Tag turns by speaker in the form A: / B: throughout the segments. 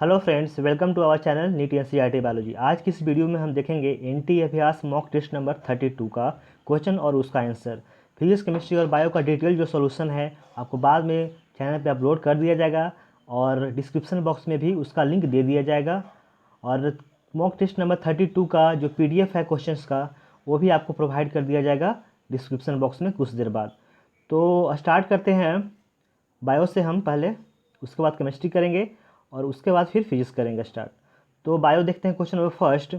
A: Hello friends, welcome to our channel NEET NCERT biology. आज की इस वीडियो में हम देखेंगे एनटी अभ्यास मॉक टेस्ट नंबर 32 का क्वेश्चन और उसका आंसर। फिजिक्स, केमिस्ट्री और बायो का डिटेल जो सॉल्यूशन है आपको बाद में चैनल पे अपलोड कर दिया जाएगा और डिस्क्रिप्शन बॉक्स में भी उसका लिंक दे दिया जाएगा। और मॉक टेस्ट नंबर 32 का जो PDF है क्वेश्चन का, वो भी आपको प्रोवाइड कर दिया जाएगा डिस्क्रिप्शन बॉक्स में कुछ देर बाद। तो स्टार्ट करते हैं बायो से हम पहले, उसके बाद केमिस्ट्री करेंगे और उसके बाद फिर फिजिक्स करेंगे स्टार्ट। तो बायो देखते हैं question number first.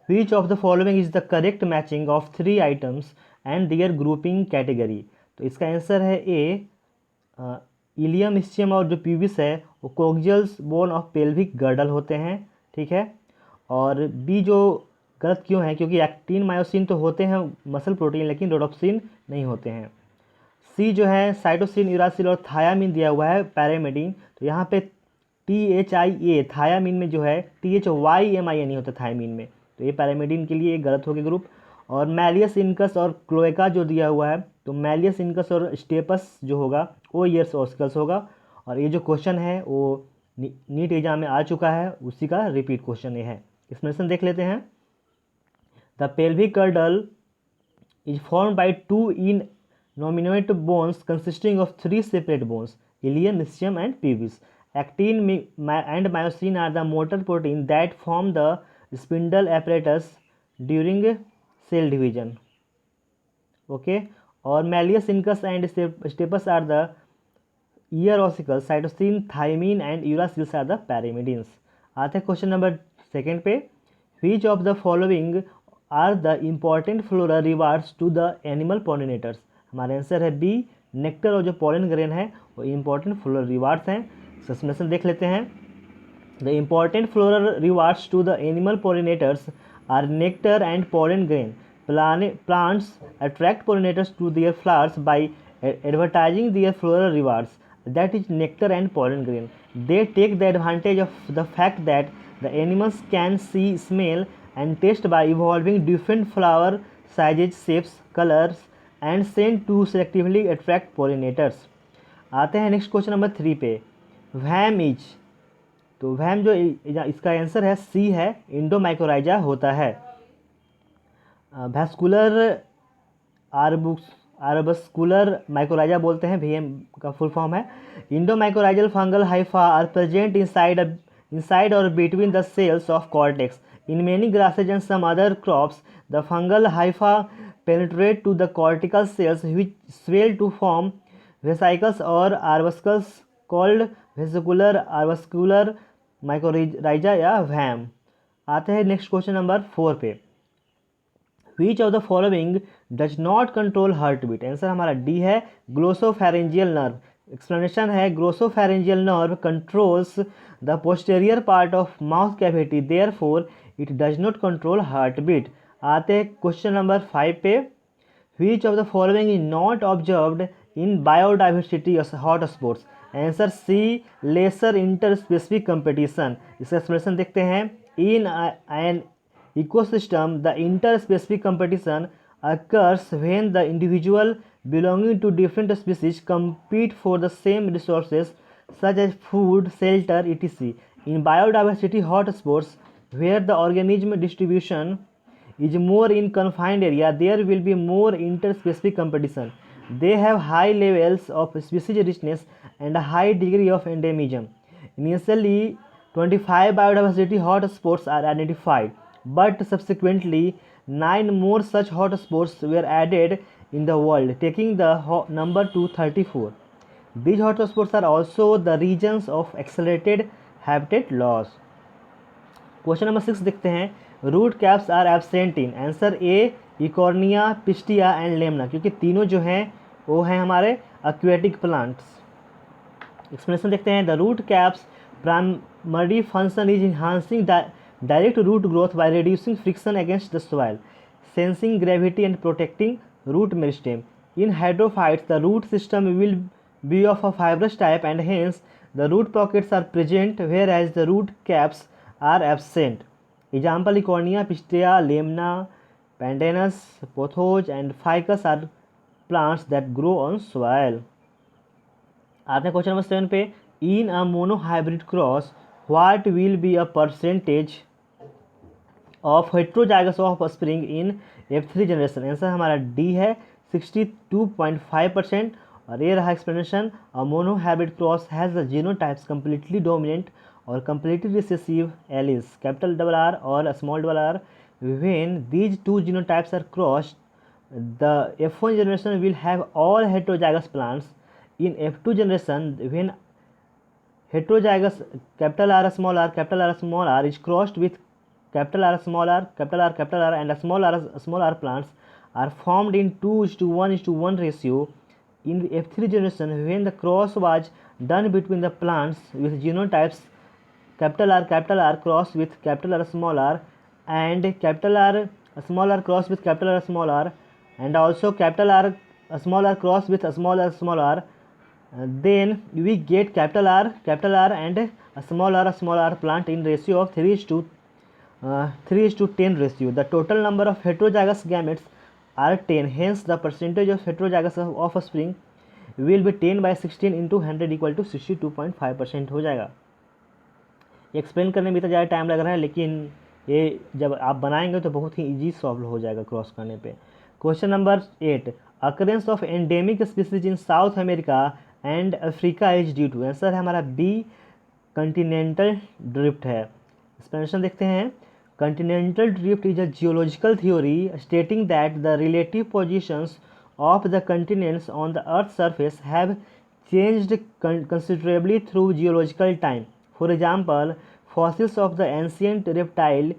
A: Which of the following is the correct matching of 3 items and their grouping category. तो इसका आंसर है ए, इलियम, इस्चियम और जो प्यूबिस है वो कोक्सियल्स बोन ऑफ पेल्विक गर्डल होते हैं, ठीक है। और बी जो गलत क्यों है, क्योंकि एक्टिन मायोसिन तो होते हैं मसल प्रोटीन, लेकिन रोडोप्सिन नहीं होते हैं। सी जो है साइटोसिन, यूरासिल और थायामीन दिया हुआ है पैरामिडीन, तो यहाँ पे THIA थायामीन में जो है THYMIN नहीं होता थायामीन में, तो ये पैरामिडीन के लिए गलत हो गया ग्रुप। और मैलियस इनकस और क्लोएका जो दिया हुआ है, तो मैलियस इनकस और स्टेपस जो होगा वो ईयर्स ऑस्कल्स होगा। और ये जो क्वेश्चन है वो नीट एग्जाम में आ चुका है, उसी का रिपीट क्वेश्चन ये है। एक्सप्लेनेशन देख लेते हैं। The pelvic girdle is formed by 2 innominate bones consisting of 3 separate bones, ilium, ischium and pubis. Actin and myosin are the motor protein that form the spindle apparatus during cell division. Okay, और malleus incus and stapes are the ear ossicles, cytosine, thymine and uracils are the pyrimidines. आते हैं question number second पे। Which of the following are the important floral rewards to the animal pollinators। हमारा answer है B, nectar और जो pollen grain है वो important floral rewards हैं। सस्पेंशन देख लेते हैं। The important floral rewards to the animal pollinators are nectar and pollen grain. Plants attract pollinators to their flowers by advertising their floral rewards, that is nectar and pollen grain. They take the advantage of the fact that the animals can see, smell and taste by evolving different flower sizes, shapes, colors and scent to selectively attract pollinators. आते हैं next question number 3 पे। वैम is, तो वैम जो इसका answer है सी है, इंडोमाइकोराइजा होता है। वैस्कुलर आर्बस्कुलर माइकोराइजा बोलते हैं, VM का फुल फॉर्म है। Endomycorrhizal fungal hyphae are present inside or between the cells of cortex. In many grasses and some other crops, the fungal hypha penetrate to the cortical cells which swell to form vesicles or arbuscles called vesicular arbuscular mycorrhiza या VAM। आते हैं next question number 4 पे। Which of the following does not control heartbeat। Answer हमारा D है, glossopharyngeal nerve. Explanation है glossopharyngeal nerve controls the posterior part of mouth cavity, therefore it does not control heartbeat. आते हैं question number 5 पे। Which of the following is not observed in biodiversity hotspots। Answer C, lesser interspecific competition. इसका explanation देखते हैं। In an ecosystem, the interspecific competition occurs when the individual belonging to different species compete for the same resources such as food, shelter, etc. In biodiversity hotspots, where the organism distribution is more in confined area, there will be more interspecific competition. They have high levels of species richness and a high degree of endemism. Initially 25 biodiversity hotspots are identified, but subsequently 9 more such hotspots were added in the world, taking the number to 34. These hotspots are also the regions of accelerated habitat loss. Question number 6 देखते हैं। Root caps are absent in. Answer A, Eichhornia, Pistia and Lemna, क्योंकि तीनों जो हैं वो हैं हमारे aquatic plants. Explanation देखते हैं। The root caps primary function is enhancing direct root growth by reducing friction against the soil, sensing gravity and protecting root meristem. In hydrophytes, the root system will be of a fibrous type and hence the root pockets are present whereas the root caps are absent. Example: Ecornia, Pistia, Lemna, Pandanus, Pothos and Ficus are plants that grow on soil. आते हैं question number 7 पे। In a monohybrid cross what will be a percentage of heterozygous offspring in F3 generation? Answer हमारा D है 62.5%। और ये रहा explanation. A monohybrid cross has the genotypes completely dominant और completely recessive alleles, capital double R or small double r. When these two genotypes are crossed, the F1 generation will have all heterozygous plants. In F2 generation, when heterozygous capital R small r is crossed with capital R small r capital R and small r plants are formed in 2:1:1 ratio. In F3 generation, when the cross was done between the plants with genotypes capital R cross with capital R small r and capital R small r cross with capital R small r and also capital R small r cross with small r, then we get capital R and a small r plant in ratio of 3:10 ratio. The total number of heterozygous gametes are 10. Hence, the percentage of heterozygous offspring will be 10 by 16 into 100 equal to 62.5% हो जाएगा। Explain करने में इतना ज़्यादा time लग रहा है, लेकिन ये जब आप बनाएंगे तो बहुत ही इजी सॉल्व हो जाएगा क्रॉस करने पे। Question number 8, occurrence of endemic species in South America and Africa is due to? Answer है हमारा बी, कंटिनेंटल ड्रिफ्ट है। एक्सप्लेनेशन देखते हैं। Continental drift is a geological theory stating that the relative positions of the continents on the Earth's surface have changed considerably through geological time. For example, fossils of the ancient reptile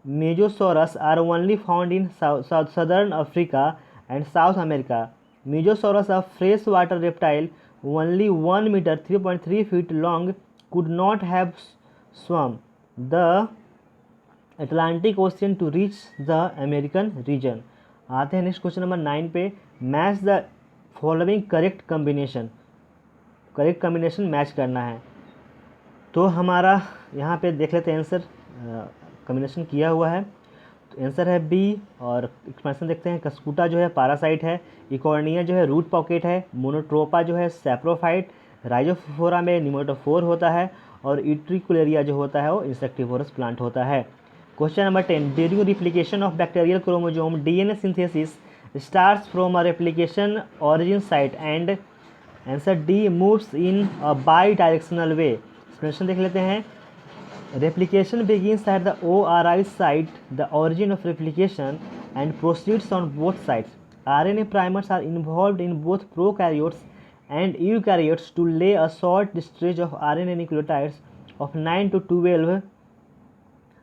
A: Mesosaurus are only found in southern Africa and South America. Mesosaurus, a freshwater reptile only 1 meter 3.3 feet long, could not have swum the Atlantic Ocean to reach the American region. आते हैं next question number 9 पे। Match the following correct combination match करना है। तो हमारा यहाँ पे देख लेते हैं आंसर, कॉम्बिनेशन किया हुआ है। तो आंसर है बी। और एक्सप्लेनेशन देखते हैं। कस्कुटा जो है पैरासाइट है, इकॉर्निया जो है रूट पॉकेट है, मोनोट्रोपा जो है सैप्रोफाइट, राइजोफोरा में निमोटोफोर होता है और इट्रिकुलेरिया जो होता है वो इंसेक्टिवोरस प्लांट होता है। Question number 10, during replication of bacterial chromosome DNA synthesis starts from a replication origin site and answer D moves in a bi-directional way. Explanation देख लेते हैं। Replication begins at the ORI site, the origin of replication, and proceeds on both sides. RNA primers are involved in both prokaryotes and eukaryotes to lay a short stretch of RNA nucleotides of 9 to 12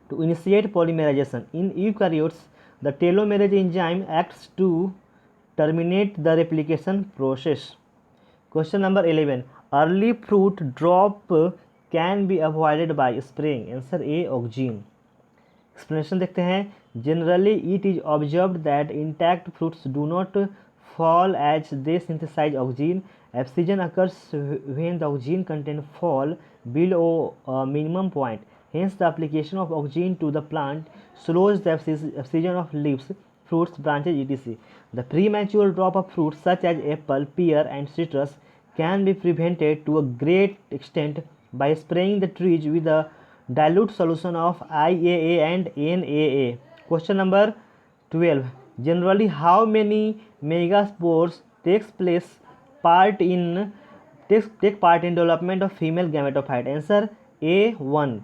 A: to initiate polymerization. In eukaryotes, the telomerase enzyme acts to terminate the replication process. Question number 11, early fruit drop can be avoided by spraying? Answer A, oxygen. Explanation देखते हैं। Generally, it is observed that intact fruits do not fall as they synthesize oxygen. Abscission occurs when the oxygen content fall below a minimum point. Hence, the application of oxygen to the plant slows the abscission of leaves, fruits, branches, etc. The premature drop of fruits such as apple, pear, and citrus can be prevented to a great extent by spraying the trees with a dilute solution of IAA and NAA. Question number 12. Generally, how many megaspores take part in development of female gametophyte? Answer A, 1.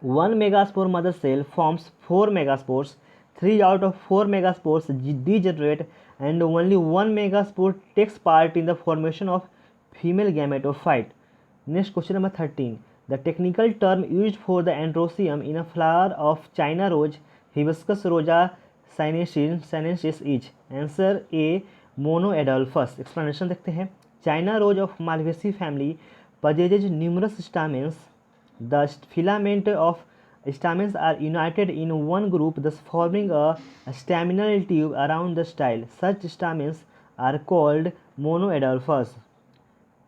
A: One megaspore mother cell forms 4 megaspores. 3 out of 4 megaspores degenerate and only one megaspore takes part in the formation of female gametophyte. Next, question number 13. The technical term used for the androecium in a flower of China rose, Hibiscus rosa sinensis is? Answer A, monoadelphus. Explanation देखते हैं। China rose of Malvaceae family possesses numerous stamens. The filament of stamens are united in one group, thus forming a staminal tube around the style. Such stamens are called monoadelphous.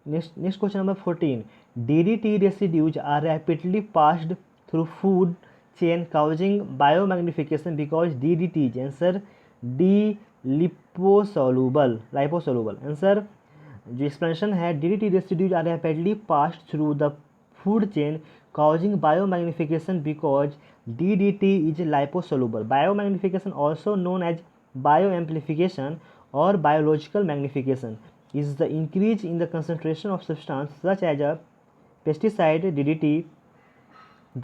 A: Next question number 14. DDT residues are rapidly passed through food chain causing biomagnification because DDT. Answer D, liposoluble. Answer जो explanation है, DDT residues are rapidly passed through the food chain causing biomagnification because DDT is liposoluble. Biomagnification, also known as bioamplification or biological magnification, is the increase in the concentration of substance such as a pesticide DDT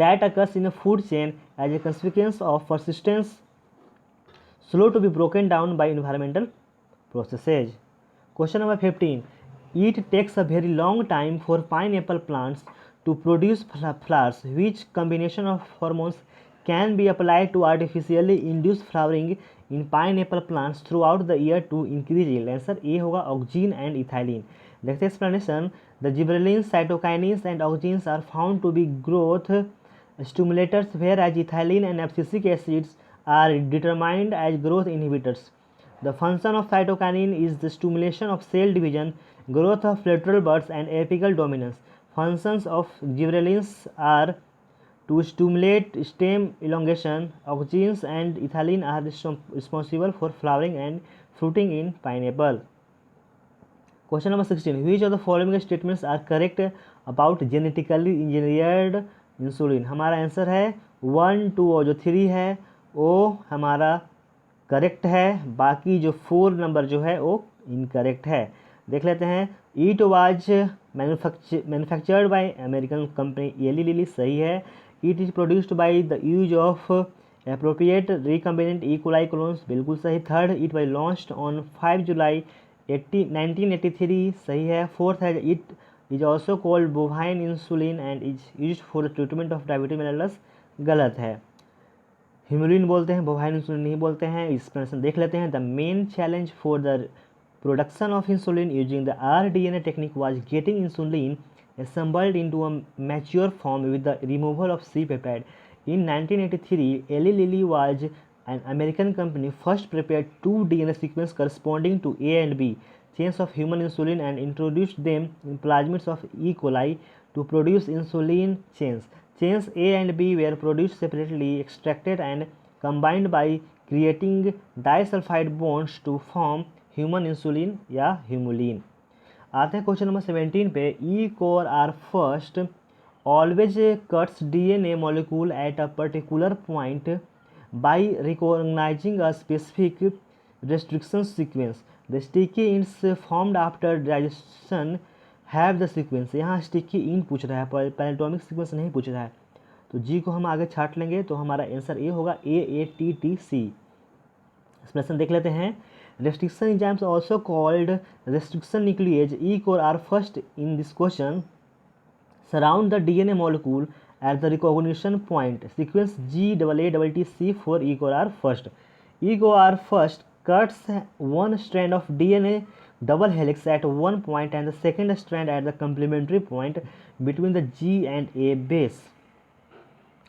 A: that occurs in a food chain as a consequence of persistence, slow to be broken down by environmental processes. Question number 15. It takes a very long time for pineapple plants to produce flowers. Which combination of hormones can be applied to artificially induce flowering in pineapple plants throughout the year to increase yield? Answer A होगा auxin and ethylene. देखते हैं explanation. The gibberellin, cytokinins and auxins are found to be growth stimulators, whereas ethylene and abscisic acids are determined as growth inhibitors. The function of cytokinin is the stimulation of cell division, growth of lateral buds, and apical dominance. Functions of gibberellins are to stimulate stem elongation. Auxins and ethylene are responsible for flowering and fruiting in pineapple. Question number 16. Which of the following statements are correct about genetically engineered insulin? हमारा answer है 1, 2 और जो 3 है वो हमारा correct है, बाकी जो 4 नंबर जो है वो इनकरेक्ट है. देख लेते हैं. It was manufactured by American company Eli Lilly, सही है. It is produced by the use of appropriate recombinant E coli clones, बिल्कुल सही. Third, it was launched on 5 July 1983, सही है. फोर्थ है, it is also called bovine insulin and is use for the treatment of diabetes mellitus, गलत है. हिमुलिन बोलते हैं, bovine insulin नहीं बोलते हैं. एक्सप्लेनेशन देख लेते हैं. The main challenge for the production of insulin using the rDNA technique was getting insulin assembled into a mature form with the removal of C peptide. In 1983, Eli Lilly was an American company first prepared 2 DNA sequences corresponding to A and B chains of human insulin and introduced them in plasmids of E. coli to produce insulin chains. Chains A and B were produced separately, extracted and combined by creating disulfide bonds to form human insulin या humulin. आते हैं question number 17 पे. E core R first always cuts DNA molecule at a particular point by recognizing a specific restriction sequence. The sticky ends formed after digestion have the sequence. यहाँ sticky इन पूछ रहा है, पैराटॉमिक sequence नहीं पूछ रहा है, तो जी को हम आगे छाट लेंगे, तो हमारा आंसर ए होगा AATTC. एक्सप्लेनेशन देख लेते हैं. Restriction enzymes also called restriction nuclease E core are first in this question surround the DNA molecule at the recognition point. Sequence GAATTC for E core are first. E core are first cuts one strand of DNA double helix at one point and the second strand at the complementary point between the G and A base.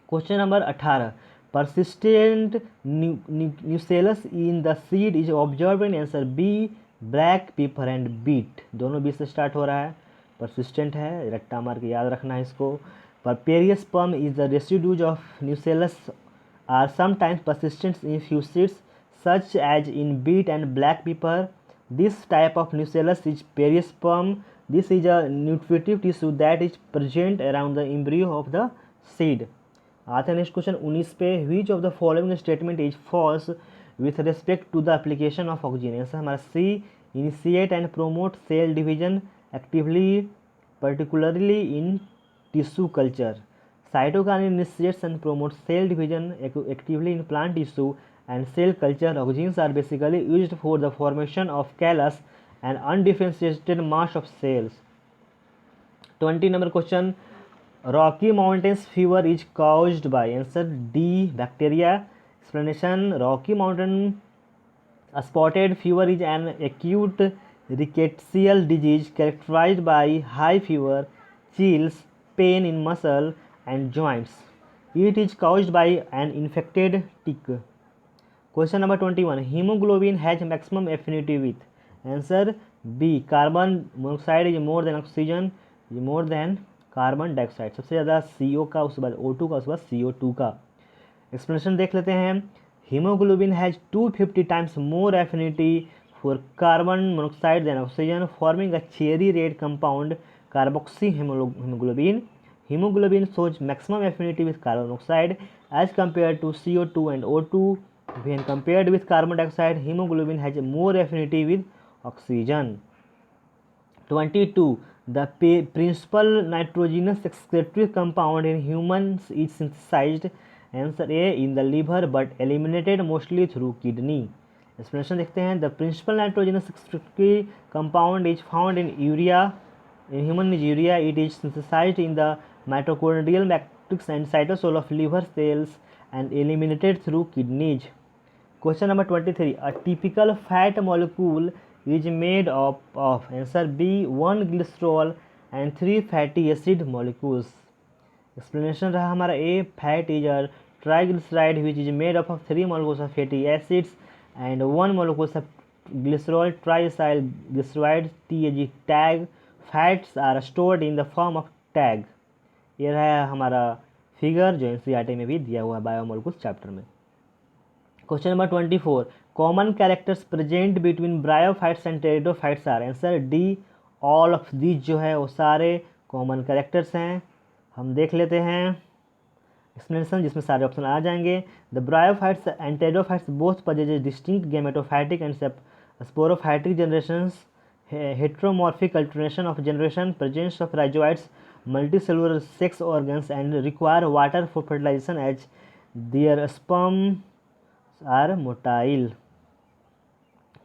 A: Question number 18. Persistent nucellus in the seed is observed in आंसर B, black pepper and beet. दोनों B से start हो रहा है. persistent है, रट्टा मार के याद रखना है इसको. Perperius sperm is the residues of nucellus are sometimes persistent in few seeds such as in beet and black pepper. This type of nucellus is periosperm. This is a nutritive tissue that is present around the embryo of the seed. आते हैं next question 19 पे. Which of the following statement is false with respect to the application of oxygen? Answer हमारा C. Initiate and promote cell division actively particularly in tissue culture. Cytokine initiates and promote cell division actively in plant tissue and cell culture. Auxins are basically used for the formation of callus and undifferentiated mass of cells. 20 number question. Rocky Mountains fever is caused by answer D, bacteria. Explanation. Rocky Mountain spotted fever is an acute rickettsial disease characterized by high fever, chills, pain in muscle and joints. It is caused by an infected tick. Question number 21. Hemoglobin has maximum affinity with answer B, carbon monoxide is more than oxygen is more than carbon dioxide. सबसे ज़्यादा CO का, उसके बाद O2 का, उसके बाद CO2 का. Explanation देख लेते हैं. Hemoglobin has 250 times more affinity for carbon monoxide than oxygen, forming a cherry red compound carboxyhemoglobin. Hemoglobin shows maximum affinity with carbon monoxide as compared to CO2 and O2. When compared with carbon dioxide, hemoglobin has more affinity with oxygen. 22. The principal nitrogenous excretory compound in humans is synthesized, answer A, in the liver but eliminated mostly through kidney. Explanation देखते हैं. The principal nitrogenous excretory compound is found in urea. In human is urea. It is synthesized in the mitochondrial matrix and cytosol of liver cells and eliminated through kidneys. Question number 23. A typical fat molecule is made of answer B, 1 glycerol and 3 fatty acid molecules. Explanation रहा हमारा A. Fat is a triglyceride which is made up of 3 molecules of fatty acids and 1 molecule of glycerol. Triacyl glyceride TAG tag. Fats are stored in the form of tag. ये है हमारा figure जो NCERT में भी दिया हुआ है biomolecules chapter में. Question number 24. Common characters present between bryophytes and pteridophytes are. Answer D, all of these जो है वो सारे कॉमन कैरेक्टर्स हैं. हम देख लेते हैं एक्सप्लेनेशन जिसमें सारे ऑप्शन आ जाएंगे. The bryophytes and pteridophytes both possess distinct gametophytic and sporophytic generations. Heteromorphic alternation of generation, presence of rhizoids, multicellular sex organs and require water for fertilization as their sperms are motile.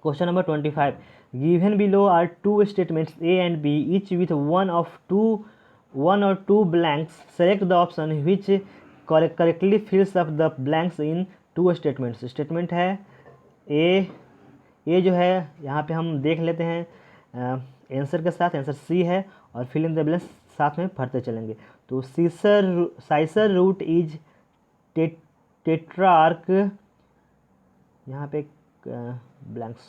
A: Question number 25. Given below are two statements A and B, each with one or two blanks. Select the option which correctly fills up the blanks in two statements. Statement है A जो है यहाँ पे हम देख लेते हैं answer के साथ. आंसर सी है और फिल इन द ब्लैंक्स साथ में भरते चलेंगे. तो साइसर रूट इज टेट्रार्क. यहाँ पे blanks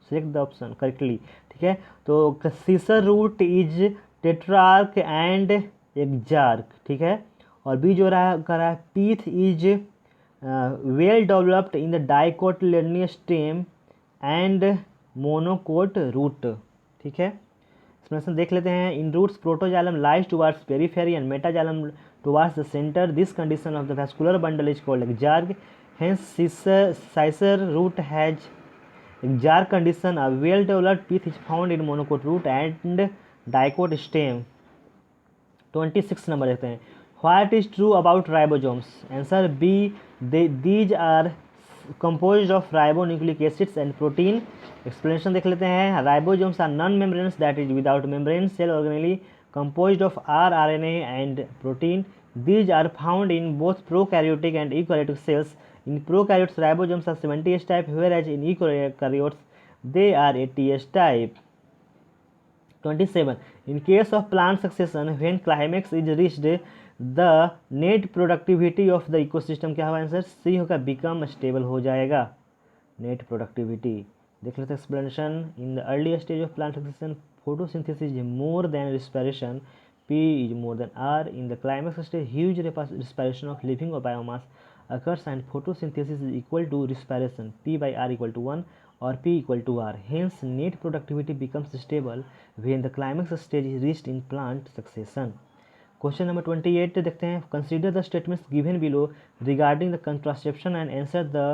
A: select the option correctly. ठीक है, तो Cicer root is tetrarch and exarch. ठीक है, और बी जो रहा कर रहा है pith is well developed in the dicotyledonous stem and monocot root. ठीक है, एक्सप्लेनेशन देख लेते हैं. In roots protoxylem lies towards periphery and metaxylem towards the centre. This condition of the vascular bundle is called exarch. Hence Cicer root has exarch condition. A well developed pith is found in monocot root and dicot stem. 26 number देखते हैं. What is true about ribosomes. Answer B, these are composed of ribonucleic acids and protein. Explanation देख लेते हैं. Ribosomes are non-membranous, that is without membrane cell organelle, composed of rRNA and protein. These are found in both prokaryotic and eukaryotic cells. In prokaryotes, ribosomes are 70S type, whereas in eukaryotes they are 80S type. 27. In case of plant succession, when climax is reached, the net productivity of the ecosystem क्या होगा. Answer C होगा, become stable हो जाएगा. Net productivity देख लेते हैं. Explanation. In the early stage of plant succession photosynthesis is more than respiration. P is more than R. In the climax stage huge respiration of living और biomass occurs and photosynthesis is equal to respiration. P by R equal to 1 or P equal to R. Hence net productivity becomes stable when the climax stage is reached in plant succession. Question number 28 देखते हैं. Consider the statements given below regarding the contraception and answer the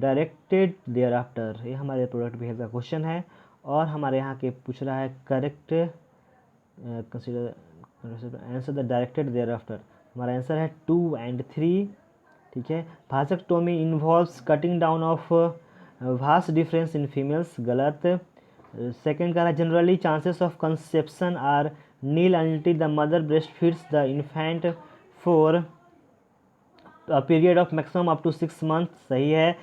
A: directed thereafter. ये हमारे product behave का question है और हमारे यहाँ के पूछ रहा है correct answer the directed thereafter. हमारा आंसर है 2 and 3. ठीक है. Vasectomy involves cutting down of vas deferens in females. गलत. सेकेंड का है generally chances of conception are nil until the mother breastfeeds the infant for a period of maximum up to 6 months. सही है.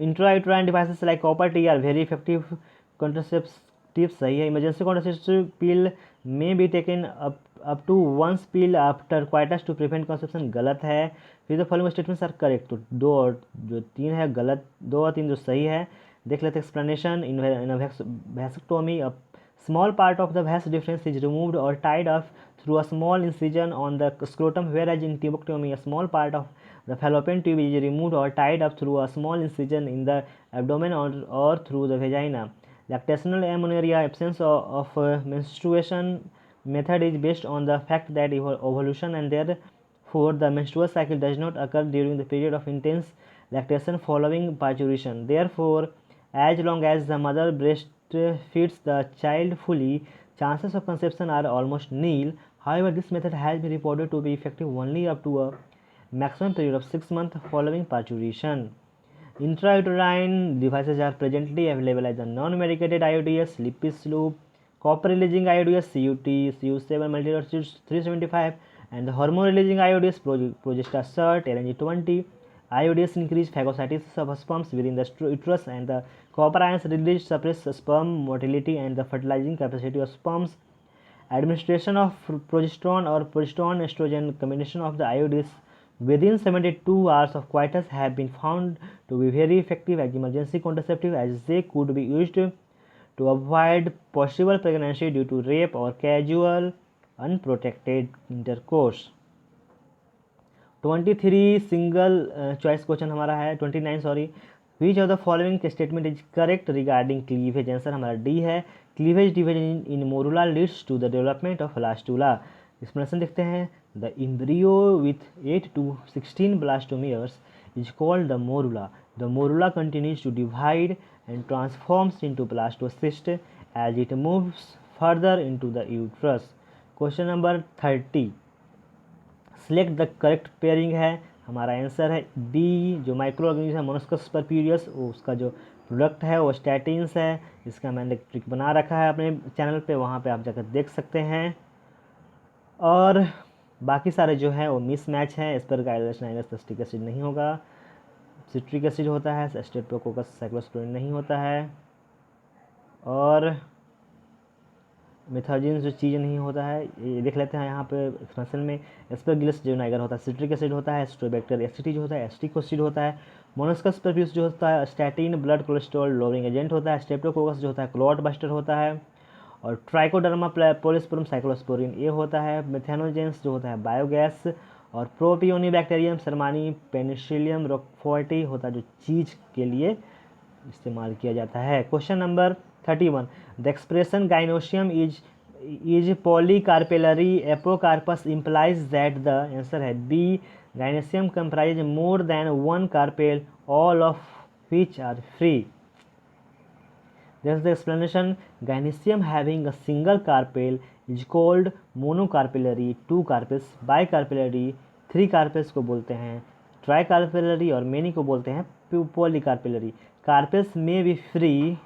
A: Intrauterine devices like copper T are very effective contraceptives. सही है. Emergency contraceptive pill may be taken up to once pill after coitus to prevent conception. गलत है. फिर the following statements are correct. तो 2 और जो 3 है गलत, 2 और 3 जो सही है. देख लेते हैं explanation. In vasectomy small part of the vas deferens is removed or tied up through a small incision on the scrotum, whereas in tubectomy a small part of the fallopian tube is removed or tied up through a small incision in the abdomen or through the vagina. Lactational amenorrhea, absence of menstruation method is based on the fact that evolution and therefore the menstrual cycle does not occur during the period of intense lactation following parturition. Therefore, as long as the mother breastfeeds the child fully, chances of conception are almost nil. However, this method has been reported to be effective only up to a maximum period of 6 months following parturition. Intrauterine devices are presently available as the non-medicated IUDs, Lippis loop, copper-releasing IUDs, CUT, CU7 multidose 375, and the hormone-releasing IUDs, Progestasert, LNG20. IUDs increase phagocytosis of sperms within the uterus, and the copper ions released suppress sperm motility and the fertilizing capacity of sperms. Administration of progesterone or progesterone estrogen combination of the IUDs within 72 hours of coitus have been found to be very effective as emergency contraceptive, as they could be used to avoid possible pregnancy due to rape or casual unprotected intercourse. 23 single choice question हमारा है 29 sorry. Which of the following statement is correct regarding cleavage? Answer हमारा D है. Cleavage division in morula leads to the development of blastula. Explanation देखते हैं. The embryo with 8 to 16 blastomeres is called the morula. The morula continues to divide and transforms into blastocyst as it moves further into the uterus. Question number 30. Select the correct pairing है. हमारा answer है B. जो micro organism है मोनस्कस purpureus, उसका जो product है वो statins है. इसका मैंने ट्रिक बना रखा है अपने चैनल पे, वहाँ पे आप जाकर देख सकते हैं. और बाकी सारे जो है वो मिस मैच है. एस्परगाइलस नाइलस सिट्रिक एसिड नहीं होगा. सिट्रिक एसिड होता है, स्ट्रेप्टोकोकस साइक्लोस्पोरिन नहीं होता है, और मेथाजिन जो चीज़ नहीं होता है ये देख लेते हैं यहाँ पे एक्सपेंशन में. एस्परगिलस जो नाइगर होता है सिट्रिक एसिड होता है. स्ट्रोबैक्टर एसिटी जो होता है एस्टिक एसिड होता है. मोनस्कस परप्यूस जो होता है statin blood cholesterol lowering agent होता है. स्ट्रेप्टोकोकस जो होता है क्लॉट बस्टर होता है. और ट्राइकोडर्मा पोलिस्पोरम साइक्लोस्पोरिन ये होता है. मेथेनोजेंस जो होता है बायोगैस. और प्रोपियोनिबैक्टीरियम शर्मानी पेनिसिलियम रोक्फोर्टी होता है जो चीज़ के लिए इस्तेमाल किया जाता है. Question number 31. The expression gynoecium is polycarpellary apocarpous implies that the answer है B. Gynoecium comprise more than one carpel all of which are free. That's the explanation. Gynoecium having a single carpel is called monocarpellary. 2 carpels, bicarpellary, 3 carpels को बोलते हैं tricarpellary, और many को बोलते हैं polycarpellary. Carpels may be free,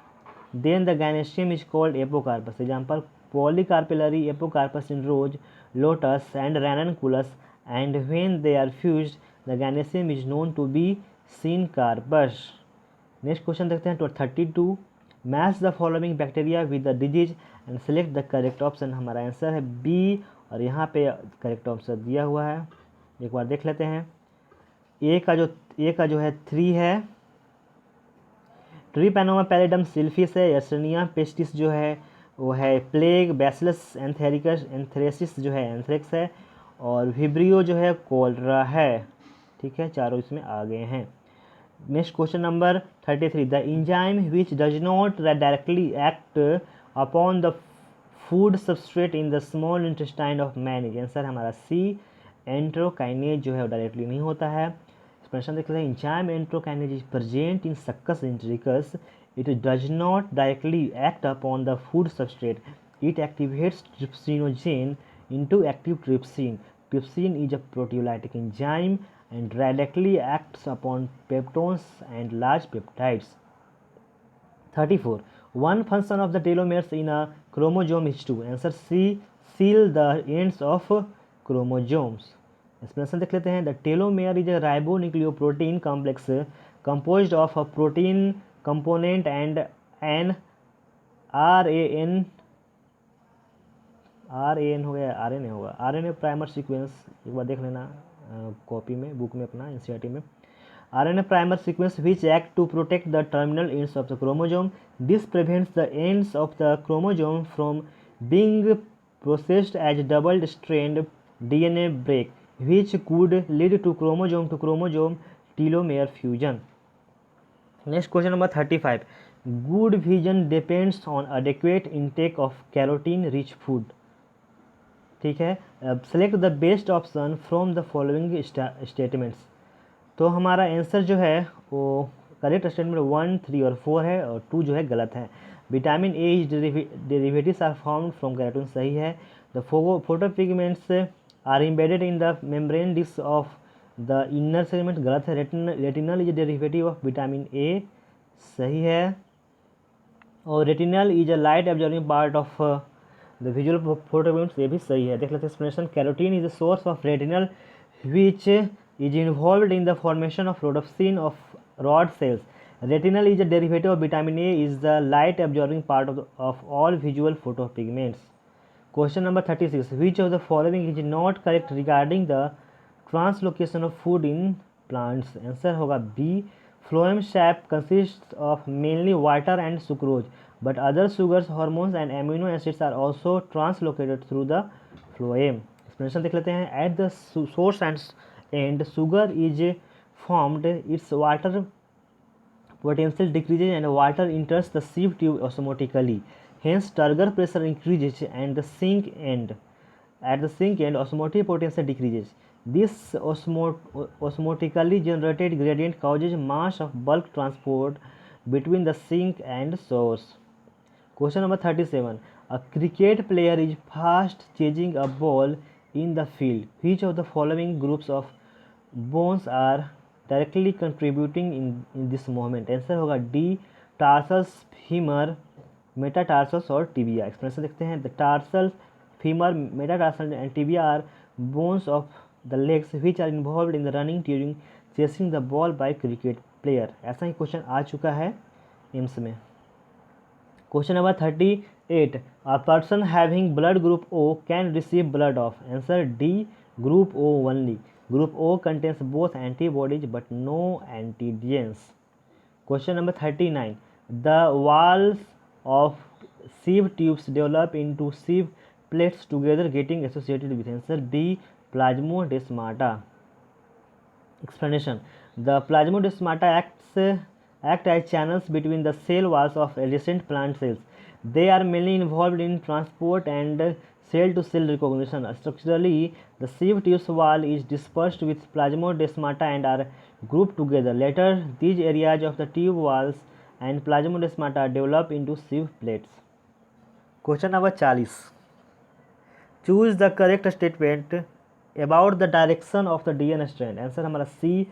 A: then the gynoecium is called apocarpus. Example: polycarpellary apocarpus in rose, lotus, and ranunculus. And when they are fused, the gynoecium is known to be syncarpus. Next question देखते हैं. 32. Match the following bacteria with the disease and select the correct option. हमारा answer है B, और यहाँ पे correct option दिया हुआ है, एक बार देख लेते हैं. ए का जो है 3 है. ट्रिपैनोमा पैलिडम सिल्फिस है. यर्सनिया पेस्टिस जो है वो है प्लेग. बैसिलस एंथेरिकस एंथ्रेसिस जो है एंथ्रेक्स है. और विब्रियो जो है कोलरा है. ठीक है, चारों इसमें आ गए हैं. Next question number 33. The enzyme which does not directly act upon the food substrate in the small intestine of man is answer हमारा C. एंट्रोकाइनेज जो है वो डायरेक्टली नहीं होता है. एक्सप्लेनेशन देख लेते हैं. enzyme एंट्रोकाइनेज is present in succus entericus. It does not directly act upon the food substrate. It activates trypsinogen into active trypsin. Trypsin is a proteolytic enzyme and directly acts upon peptones and large peptides. 34. One function of the telomeres in a chromosome is to answer C. Seal the ends of chromosomes. Explanation देख लेते हैं. The telomere is a ribonucleoprotein complex composed of a protein component and an RNA हो गया, RNA होगा, RNA primer sequence. एक बार देख लेना copy में, बुक में अपना एनसीईआरटी में. RNA primer sequence which act to protect the terminal ends of the chromosome. This prevents the ends of the chromosome from being processed as double-strand DNA break, which could lead to chromosome telomere fusion. Next question number 35. Good vision depends on adequate intake of carotene-rich food. ठीक है। Select the best option from the following statements. तो हमारा answer जो है वो correct statement 1, 3 और 4 है, और 2 जो है गलत है। Vitamin A is derivatives are found from carotene सही है। The photopigments are embedded in the membrane disc of the inner segment गलत है। Retinal is derivative of vitamin A सही है। और retinal is a light absorbing part of the visual photopigments ये भी सही है। देख लेते हैं explanation. Carotene is the source of retinal which is involved in the formation of rhodopsin of rod cells. Retinal is a derivative of vitamin A is the light absorbing part of all visual photopigments. Question number 36. Which of the following is not correct regarding the translocation of food in plants? Answer होगा B. Phloem sap consists of mainly water and sucrose, but other sugars, hormones and amino acids are also translocated through the phloem. Explanation देख लेते हैं. At the source and sugar is formed, its water potential decreases and water enters the sieve tube osmotically. Hence, turgor pressure increases and the sink end. At the sink end, osmotic potential decreases. This osmotically generated gradient causes mass of bulk transport between the sink and source. Question number 37. A cricket player is fast chasing a ball in the field. Which of the following groups of bones are directly contributing in this movement? Answer होगा D. Tarsals, femur, metatarsals और tibia. Explanation देखते हैं. The tarsal, femur, metatarsal and tibia are bones of the legs which are involved in the running during chasing the ball by cricket player. ऐसा ही question आ चुका है AIIMS में. Question number 38. A person having blood group O can receive blood of. Answer D. Group O only. Group O contains both antibodies but no antigens. Question number 39. The walls of sieve tubes develop into sieve plates together getting associated with. Answer B. Plasmodesmata. Explanation. The plasmodesmata act as channels between the cell walls of adjacent plant cells. They are mainly involved in transport and cell-to-cell recognition. Structurally, the sieve tube wall is dispersed with plasmodesmata and are grouped together. Later, these areas of the tube walls and plasmodesmata develop into sieve plates. Question number 40. Choose the correct statement about the direction of the DNA strand. Answer हमारा C.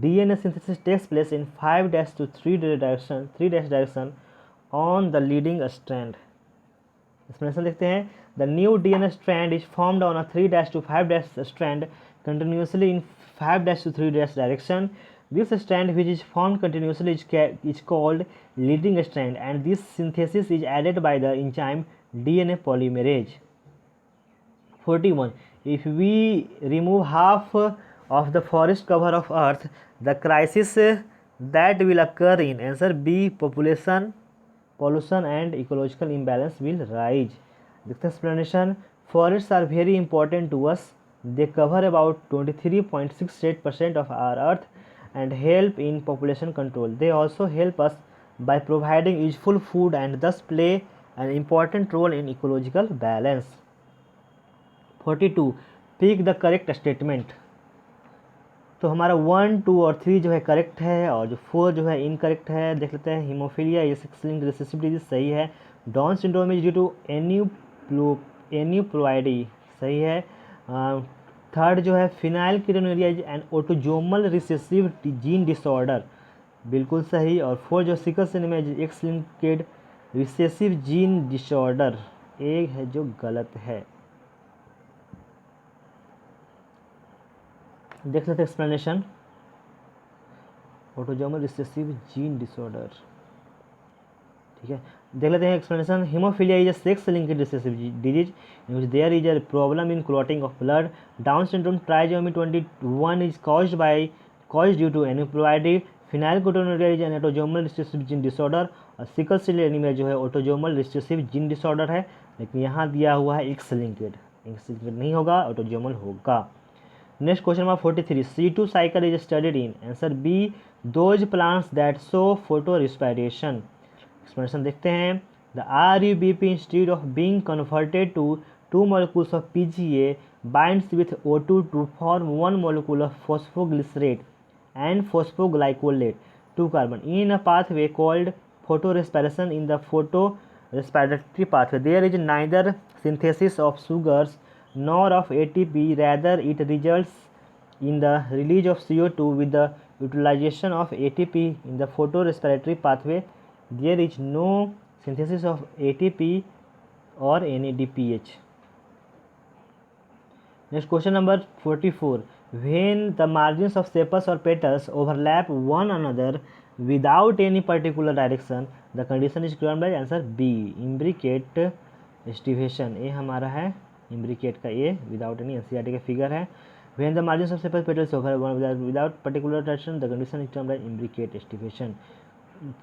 A: DNA synthesis takes place in 5' to 3' direction on the leading strand. Explanation देखते हैं. The new DNA strand is formed on a 3' to 5' strand continuously in 5' to 3' direction. This strand which is formed continuously is called leading strand, and this synthesis is aided by the enzyme DNA polymerase. 41. If we remove half of the forest cover of Earth, the crisis that will occur in. Answer B. Population, pollution and ecological imbalance will rise. Next explanation. Forests are very important to us. They cover about 23.68% of our earth and help in population control. They also help us by providing useful food and thus play an important role in ecological balance. 42. Pick the correct statement. तो हमारा 1, 2 और 3 जो है correct है, और जो 4 जो है इनकरेक्ट है. देख लेते हैं. हीमोफीलिया ये सेक्स-लिंक्ड रिसेसिव डिजीज सही है. Down syndrome is due to aneuploidy सही है. थर्ड जो है phenylketonuria is an autosomal recessive gene disorder बिल्कुल सही. और 4 जो sickle cell anaemia is X-linked recessive gene disorder एक है जो गलत है. देख लेते हैं explanation. Autosomal recessive gene disorder ठीक है. देख लेते हैं explanation. Haemophilia is a sex linked recessive disease in which there is a problem in clotting of blood. Down syndrome trisomy 21 is caused due to aneuploidy. Phenylketonuria is an autosomal recessive gene disorder. और sickle cell anaemia जो है autosomal recessive gene disorder है, लेकिन यहाँ दिया हुआ है x linked नहीं होगा, ऑटोजोमल होगा. Next question number 43. C2 cycle is studied in. Answer B. Those plants that show photorespiration. Explanation देखते हैं. The RUBP instead of being converted to 2 molecules of PGA binds with O2 to form 1 molecule of phosphoglycerate and phosphoglycolate 2 carbon in a pathway called photorespiration. In the photorespiratory pathway, there is neither synthesis of sugars nor of ATP, rather it results in the release of CO2 with the utilization of ATP. In the photorespiratory pathway, there is no synthesis of ATP or NADPH. Next, question number 44. When the margins of sepals or petals overlap one another without any particular direction, the condition is given by answer B, imbricate estivation. ये हमारा है imbricate का ये without any NCERT का figure है. When the margins of sepals petals overlap one another without particular direction, the condition is given by imbricate estivation.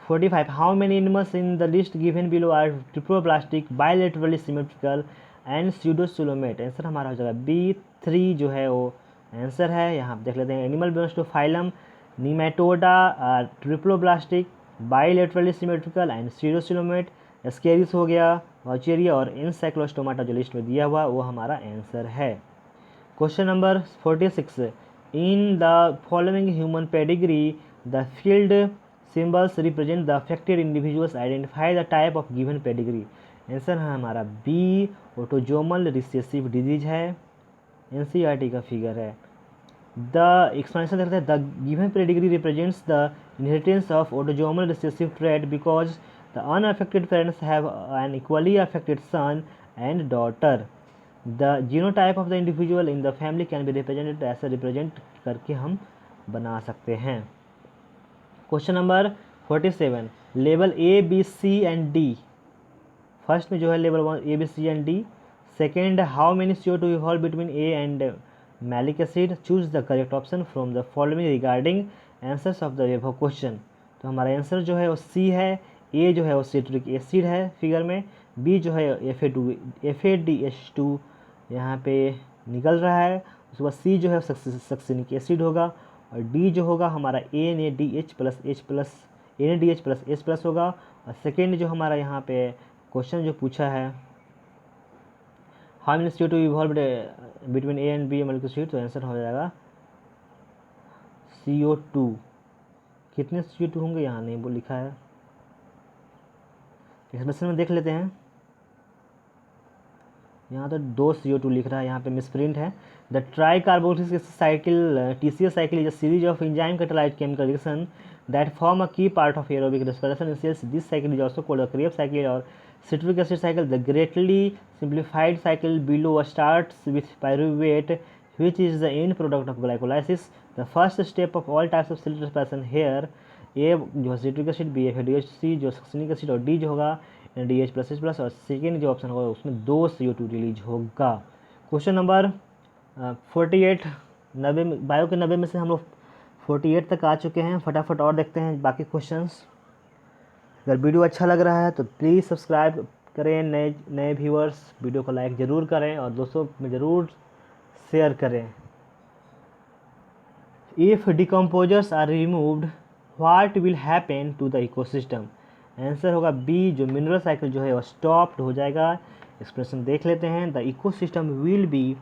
A: 45. How many animals in the list given below are triploblastic, bilaterally symmetrical and pseudocoelomate? Answer हमारा हो जाएगा B3 जो है वो answer है. यहाँ देख लेते हैं. Animal belongs to phylum Nematoda, triploblastic, bilaterally symmetrical and pseudocoelomate. Ascaris हो गया, वाचेरिया और इनसाइक्लोस्टोमाटा जो लिस्ट में दिया हुआ वो हमारा आंसर है. Question number 46. In the following human pedigree the field symbols represent the affected individuals, identify the type of given pedigree. Answer है हमारा बी, ऑटोजोमल रिसेसिव डिजीज है. एनसीईआरटी का फिगर है. द एक्सप्लेनेशन देखते हैं. The given pedigree represents the inheritance of autosomal recessive trait because the unaffected parents have an equally affected son and daughter. The genotype of the individual in the family can be represented, ऐसे represent करके हम बना सकते हैं. Question number 47. Level A B C and D. First में जो है level 1 A B C and D. Second, how many CO2 evolve between A and malic acid, choose the correct option from the following regarding answers of the above question. तो हमारा answer जो है वो सी है. ए जो है वो सिट्रिक एसिड है फिगर में. बी जो है FADH2 यहाँ पे निकल रहा है. उसके बाद सी जो है सक्सिनिक एसिड होगा. और डी जो होगा हमारा NADH प्लस H प्लस होगा. और सेकेंड जो हमारा यहाँ पे क्वेश्चन जो पूछा है, how many CO2 evolved between A and B molecule sheet, तो आंसर हो जाएगा CO2. कितने CO2 होंगे यहाँ नहीं वो लिखा है. एक्सप्रेशन में देख लेते हैं. यहाँ तो 2 CO2 लिख रहा है, यहाँ पे मिसप्रिंट है. The try carboxylic cycle TCA cycle is a series of enzyme catalyzed chemical reaction that form a key part of aerobic respiration in cells. This cycle is also called a Krebs cycle or citric acid cycle. The greatly simplified cycle below starts with pyruvate, which is the end product of glycolysis. The first step of all types of cell respiration here, A जो है citric acid, B FADH, C जो succinic acid और D जो होगा NADH plus H plus. और second जो option होगा उसमें 2 CO2 रिलीज होगा. Question number 48. 90 बायो के 90 में से हम लोग 48 तक आ चुके हैं. फटाफट और देखते हैं बाकी क्वेश्चंस. अगर वीडियो अच्छा लग रहा है तो प्लीज़ सब्सक्राइब करें. नए व्यूअर्स वीडियो को लाइक ज़रूर करें और दोस्तों में ज़रूर शेयर करें. If decomposers are removed what will happen to the ecosystem. Answer होगा बी, जो मिनरल साइकिल जो है वो स्टॉप्ड हो जाएगा. एक्सप्रेशन देख लेते हैं. The ecosystem will be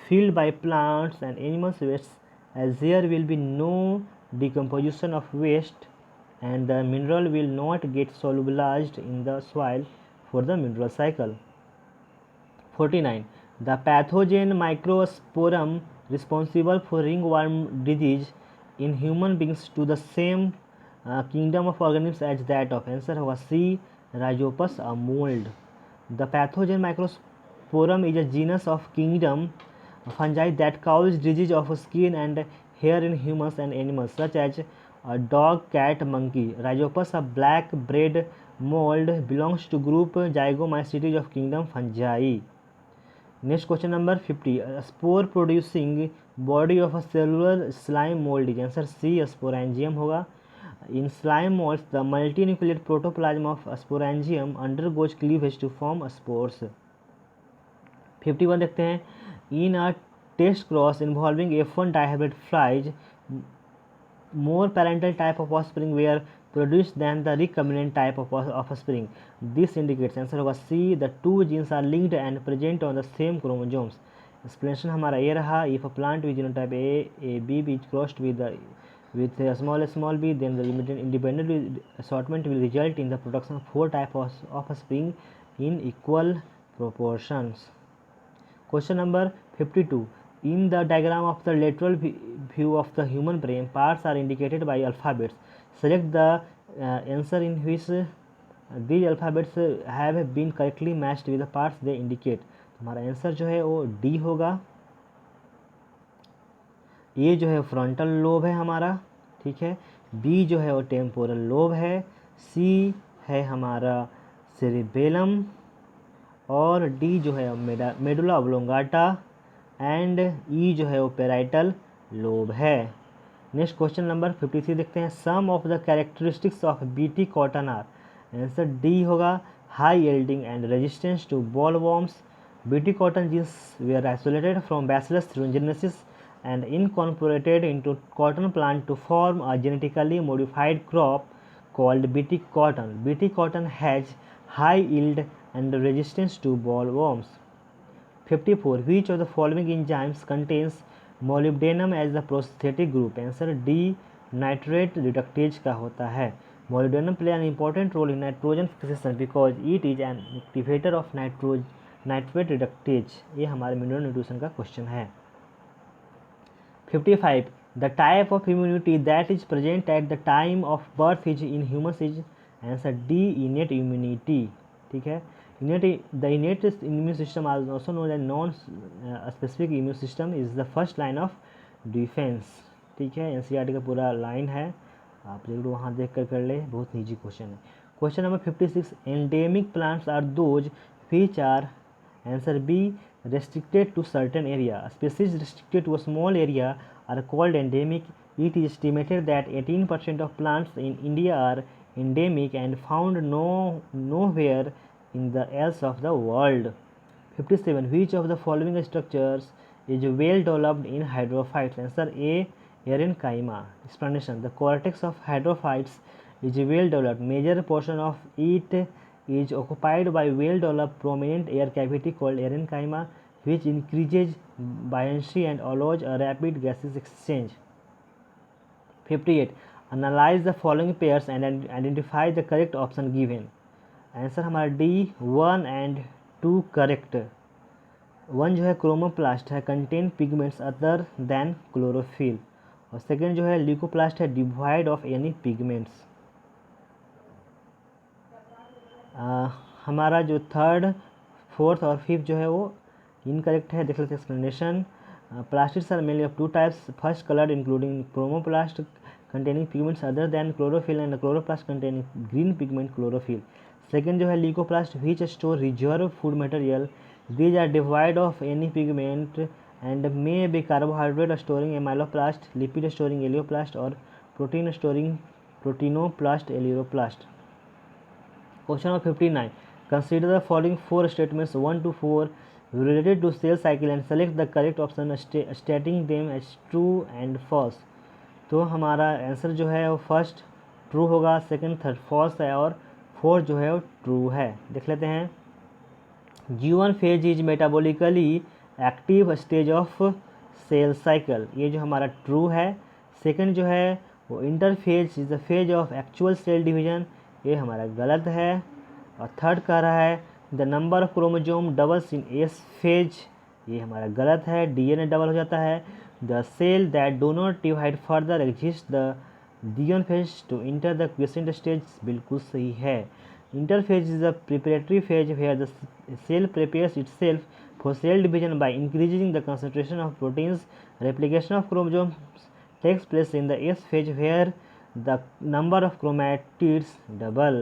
A: filled by plants and animals waste as there will be no decomposition of waste and the mineral will not get solubilized in the soil for the mineral cycle. 49. The pathogen Microsporum responsible for ringworm disease in human beings to the same kingdom of organisms as that of. Answer होगा C, Rhizopus a mold. The pathogen Microsporum is a genus of kingdom fungi that cause disease of skin and hair in humans and animals such as dog, cat, monkey. Rhizopus, a black bread mold, belongs to group Zygomycetes of kingdom fungi. Next question number 50. A spore producing body of a cellular slime mold is answer C, sporangium होगा. In slime molds, the multinucleate protoplasm of sporangium undergoes cleavage to form spores. 51 देखते हैं. In a test cross involving F1 dihybrid flies, more parental type of offspring were produced than the recombinant type of offspring. This indicates, answer होगा C, the two genes are linked and present on the same chromosomes. Explanation हमारा ये रहा, if a plant with genotype A B is crossed with a small b, then the independent assortment will result in the production of 4 types of offspring in equal proportions. Question number 52. In the diagram of the lateral view of the human brain, parts are indicated by alphabets. Select the answer in which these alphabets have been correctly matched with the parts they indicate. हमारा answer जो है वो D होगा। ए जो है frontal lobe है हमारा, ठीक है। बी जो है वो टेम्पोरल लोब है। सी है हमारा सेरिबेलम और डी जो है मेडुला ऑब्लोंगाटा एंड ई जो है वो पेराइटल लोब है। नेक्स्ट क्वेश्चन नंबर 53 देखते हैं। Some of the characteristics of BT cotton are, answer D होगा high yielding and resistance to bollworms. BT cotton genes were isolated from Bacillus thuringiensis and incorporated into cotton plant to form a genetically modified crop called BT cotton. BT cotton has high yield and resistance to bollworms. 54. Which of the following enzymes contains molybdenum as the prosthetic group? Answer D, nitrate reductase का होता है। Molybdenum play an important role in nitrogen fixation because it is an activator of nitrate reductase। ये हमारे mineral nutrition का question है। 55. The type of immunity that is present at the time of birth is in humans is, answer D, innate immunity। ठीक है। The innate immune system, also known as non-specific immune system, is the first line of defense। ठीक है। NCERT का पूरा line है, आप देख लो वहाँ देख कर ले, बहुत ईजी क्वेश्चन है। Question number 56. Endemic plants are those which are, answer B, restricted to certain area. Species restricted to a small area are called endemic. It is estimated that 18% of plants in India are endemic and found nowhere in the else of the world. 57. Which of the following structures is well developed in hydrophytes? Answer A, Erenchyma. Explanation: the cortex of hydrophytes is well developed. Major portion of it is occupied by well developed prominent air cavity called Erenchyma, which increases buoyancy and allows a rapid gaseous exchange. 58. Analyze the following pairs and identify the correct option given. Answer हमारा D, 1 and 2 correct. 1 जो है chromoplast है, contain pigments other than chlorophyll, और second जो है leucoplast है, divide of any pigments. हमारा जो थर्ड, फोर्थ और फिफ्थ जो है वो इनकरेक्ट है। देख लेते हैं explanation. Plastids are mainly of 2 types, first coloured including chromoplast containing pigments other than chlorophyll and chloroplast containing green pigment chlorophyll. Second जो है leucoplast which store reserve food material. These are devoid of any pigment and may be carbohydrate storing amyloplast, lipid storing elioplast or protein storing proteinoplast eleuroplast. Question number 59. Consider the following 4 statements 1 to 4 related to cell cycle and select the correct option stating them as true and false. तो हमारा answer जो है वो first true होगा, second third false है और fourth जो है वो ट्रू है। देख लेते हैं। G1 phase is metabolically active stage of cell cycle, ये जो हमारा ट्रू है। सेकंड जो है वो interphase is the phase of actual cell division, ये हमारा गलत है। और थर्ड कह रहा है the number of chromosome doubles in S phase, ये हमारा गलत है, डीएनए डबल हो जाता है। The cell that do not divide further exist the D1 phase to enter the quiescent stage, बिल्कुल सही है। Interphase is a preparatory phase where the cell prepares itself for cell division by increasing the concentration of proteins. Replication of chromosomes takes place in the S phase where the number of chromatids double.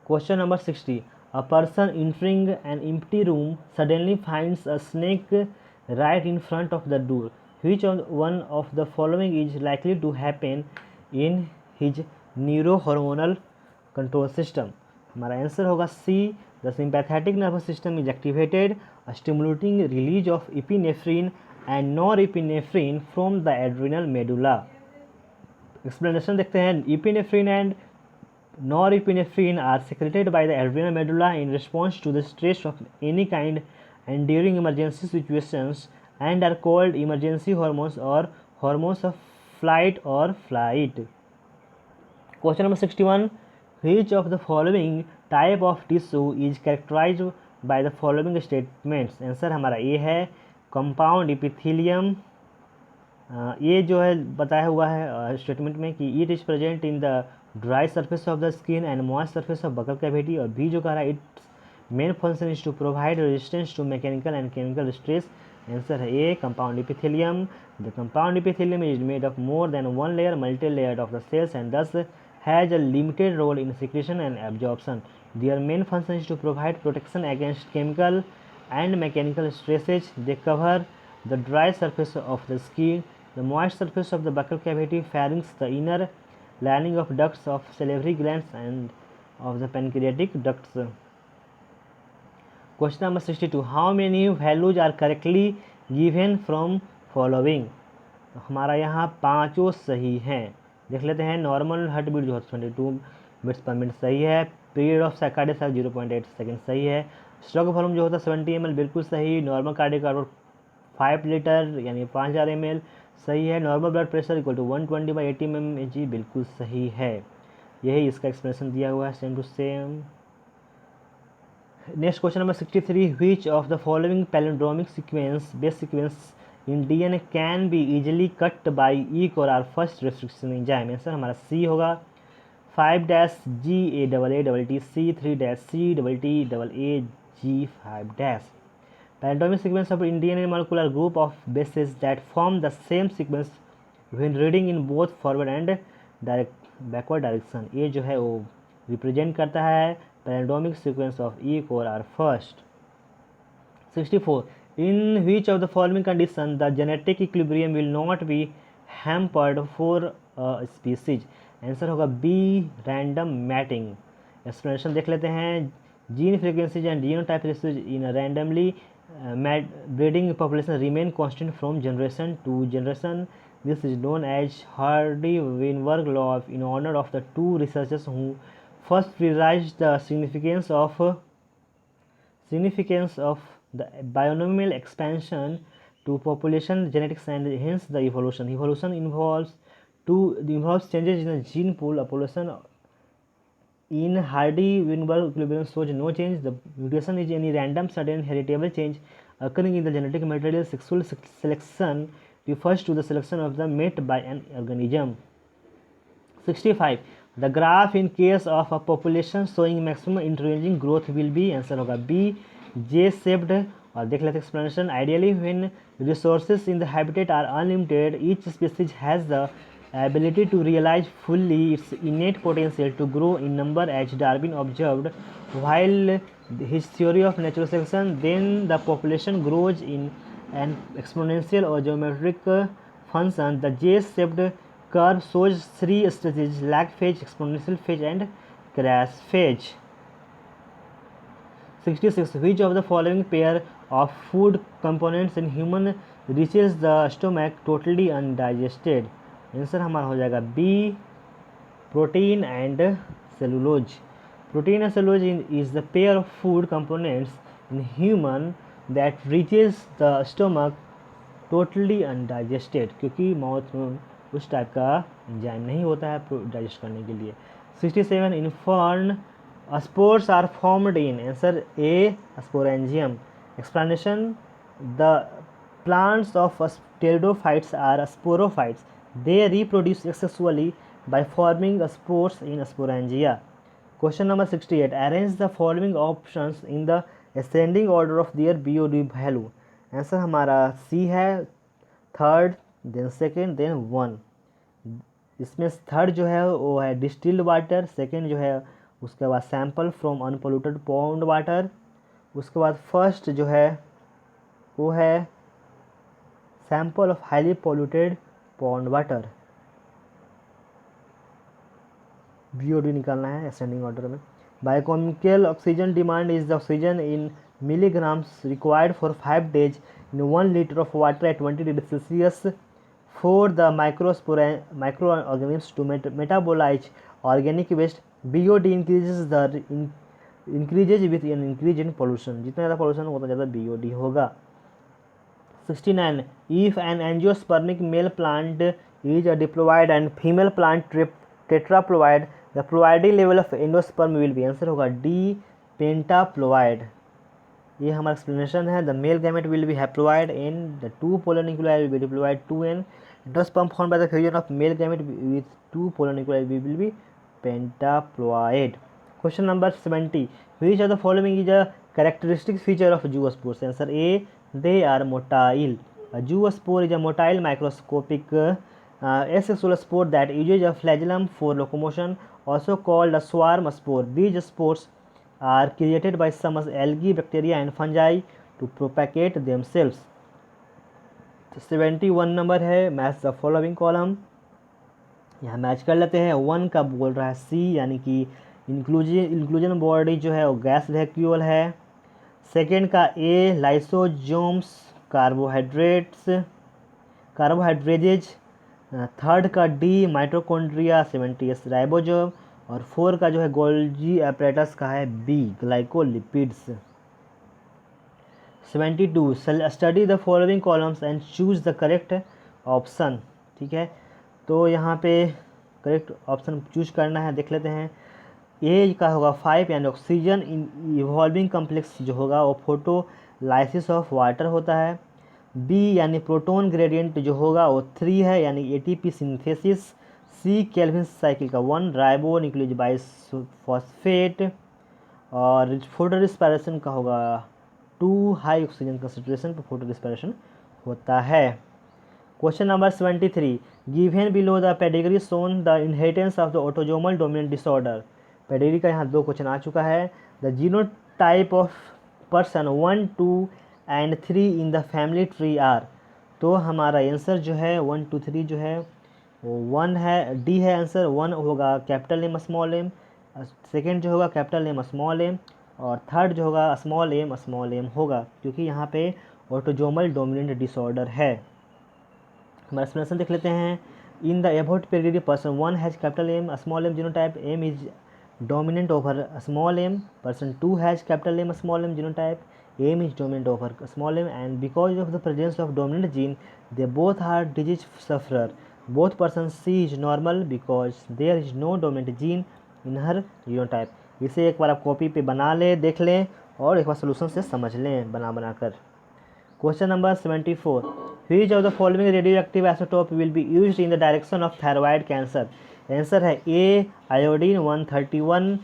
A: Question number 60. A person entering an empty room suddenly finds a snake right in front of the door. Which one of the following is likely to happen in his neurohormonal control system? हमारा answer होगा C, the sympathetic nervous system is activated, stimulating release of epinephrine and norepinephrine from the adrenal medulla. Explanation देखते हैं। Epinephrine and norepinephrine are secreted by the adrenal medulla in response to the stress of any kind and during emergency situations and are called emergency hormones or hormones of flight or flight. Question number 61. Which of the following type of tissue is characterized by the following statements? Answer हमारा ए है compound epithelium. ये जो है बताया हुआ है statement में कि it is present in the dry surface of the skin and moist surface of buccal cavity. और बी जो कह रहा है it's main function is to provide resistance to mechanical and chemical stress. Answer है A compound epithelium. The compound epithelium is made of more than one layer multi layered of the cells and this has a limited role in secretion and absorption. Their main function is to provide protection against chemical and mechanical stresses. They cover the dry surface of the skin, the moist surface of the buccal cavity, pharynx, the inner lining of ducts of salivary glands and of the pancreatic ducts. Question number 62. How many values are correctly given from following? हमारा यहाँ पाँचों सही हैं। देख लेते हैं। Normal heart beat जो है 22 बीट्स पर मिनट सही है। पीरियड ऑफ कार्डियक 0.8 सेकेंड सही है। स्ट्रोक वॉल्यूम जो होता है 70 ml बिल्कुल सही। नॉर्मल कार्डियक आउटपुट 5 लीटर यानी 5000 ml सही है। Normal blood pressure equal to 120/80 mmHg बिल्कुल सही है। यही इसका एक्सप्लेनेशन दिया हुआ है same to same. Next question number 63. Which of the following palindromic sequence base sequence in DNA can be easily cut by EcoR first restriction enzyme? Answer हमारा C होगा 5-GAAATT C 3-CTTAAG 5-. Palindromic sequence of Indian molecular group of bases that form the same sequence when reading in both forward and backward direction. ये जो है वो represent करता है palindromic sequence of E core are first. 64. In which of the following condition the genetic equilibrium will not be hampered for a species? Answer होगा B random matting. Explanation देख लेते हैं। Gene frequencies and genotype ratios in randomly breeding population remain constant from generation to generation. This is known as Hardy-Weinberg law in honor of the two researchers who first realized the significance of the binomial expansion to population genetics and hence the evolution. Evolution involves changes in the gene pool. A population in Hardy-Weinberg equilibrium shows no change. The mutation is any random sudden heritable change occurring in the genetic material. Sexual selection refers to the selection of the mate by an organism. 65. The graph in case of a population showing maximum interranging growth will be, answer होगा B J-shaped. और देख लेते explanation. Ideally when resources in the habitat are unlimited each species has the ability to realize fully its innate potential to grow in number as Darwin observed while his theory of natural selection. Then the population grows in an exponential or geometric function. The J-shaped curve shows three stages: lag phase, exponential phase and crash phase. 66. Which of the following pair of food components in human reaches the stomach totally undigested? Answer हमारा हो जाएगा B protein and cellulose. Protein and cellulose is the pair of food components in human that reaches the stomach totally undigested, क्योंकि mouth में उस type का enzyme नहीं होता है डाइजेस्ट करने के लिए। 67. In fern spores are formed in, answer A sporangium. Explanation the plants of pteridophytes are sporophytes. They reproduce asexually by forming spores in sporangia. Question number 68. Arrange the following options in the ascending order of their BOD value. Answer हमारा C है third, then second, then one. इसमें third जो है वो है distilled water, second जो है उसके बाद sample from unpolluted pond water, उसके बाद फर्स्ट जो है वो है sample of highly polluted pond water. BOD निकालना है असेंडिंग ऑर्डर में। Biochemical oxygen demand is the oxygen in milligrams required for 5 days in 1 liter of water at 20 degree Celsius for the microorganisms to metabolize organic waste. BOD increases with an increase in pollution. जितना ज़्यादा pollution होगा उतना ज़्यादा BOD होगा. 69. If an angiospermic male plant is a diploid and female plant tetraploid, the ploidy level of endosperm will be, answer होगा D pentaploid. ये हमारा explanation है. The male gamete will be haploid N the two polar nuclei will be diploid two N. Endosperm form by the fusion of male gamete with two polar nuclei will be pentaploid. Question number 70. Which of the following is a characteristic feature of zoospores? Answer A, they are motile. A zoospore is a motile microscopic asexual spore that uses a flagellum for locomotion, also called a swarm spore. These spores are created by some algae, bacteria and fungi to propagate themselves. 71 number है. Match the following column. यहाँ match कर लेते हैं. 1 का बोल रहा है सी, यानी कि इंक्लूजन बॉडी जो है वो गैस वैक्यूल है. सेकेंड का ए, लाइसोजोम्स कार्बोहाइड्रेजेज. थर्ड का डी, माइटोकॉन्ड्रिया 70s राइबोसोम. और 4 का जो है गोल्जी एपरेटस का है B, glycolipids. 72. Study the following columns and choose the correct option. ठीक है, तो यहाँ पे करेक्ट ऑप्शन चूज करना है. देख लेते हैं. ए का होगा 5, यानी ऑक्सीजन इवॉल्विंग कम्प्लेक्स जो होगा वो फोटोलाइसिस ऑफ वाटर होता है. बी यानी प्रोटोन ग्रेडियंट जो होगा वो 3 है, यानी ATP synthesis. C Calvin cycle का 1, राइबो न्यूक्लियोज बाइफॉस्फेट. और फोटो रिस्पायरेशन का होगा 2, हाई ऑक्सीजन कंसंट्रेशन पर फोटो रिस्पायरेशन होता है. Question number 73. Given below the pedigree shown the inheritance of the autosomal dominant disorder. Pedigree का यहाँ 2 क्वेश्चन आ चुका है. The genotype of person 1, 2 and 3 in the family tree are. तो हमारा आंसर जो है 1, 2, 3 जो है वो 1 है, डी है आंसर. 1 होगा capital M small M, second जो होगा कैपिटल एम स्मॉल एम, और थर्ड जो होगा स्मॉल एम होगा, क्योंकि यहाँ पे ऑटोजोमल डोमिनेंट डिसऑर्डर है. हमारा एक्सप्लेनेशन देख लेते हैं. In the above pedigree person 1 has capital M small M genotype, M is dominant over small m. Person 2 has capital M small m genotype, M is dominant over small m, and because of the presence of dominant gene they both are disease sufferer. Both persons C is normal because there is no dominant gene in her genotype. इसे एक बार आप copy पे बना लें, देख लें और एक बार सोल्यूशन से समझ लें बना कर. Question number 74. Which of the following radioactive isotope will be used in the direction of thyroid cancer? Answer है A, iodine 131.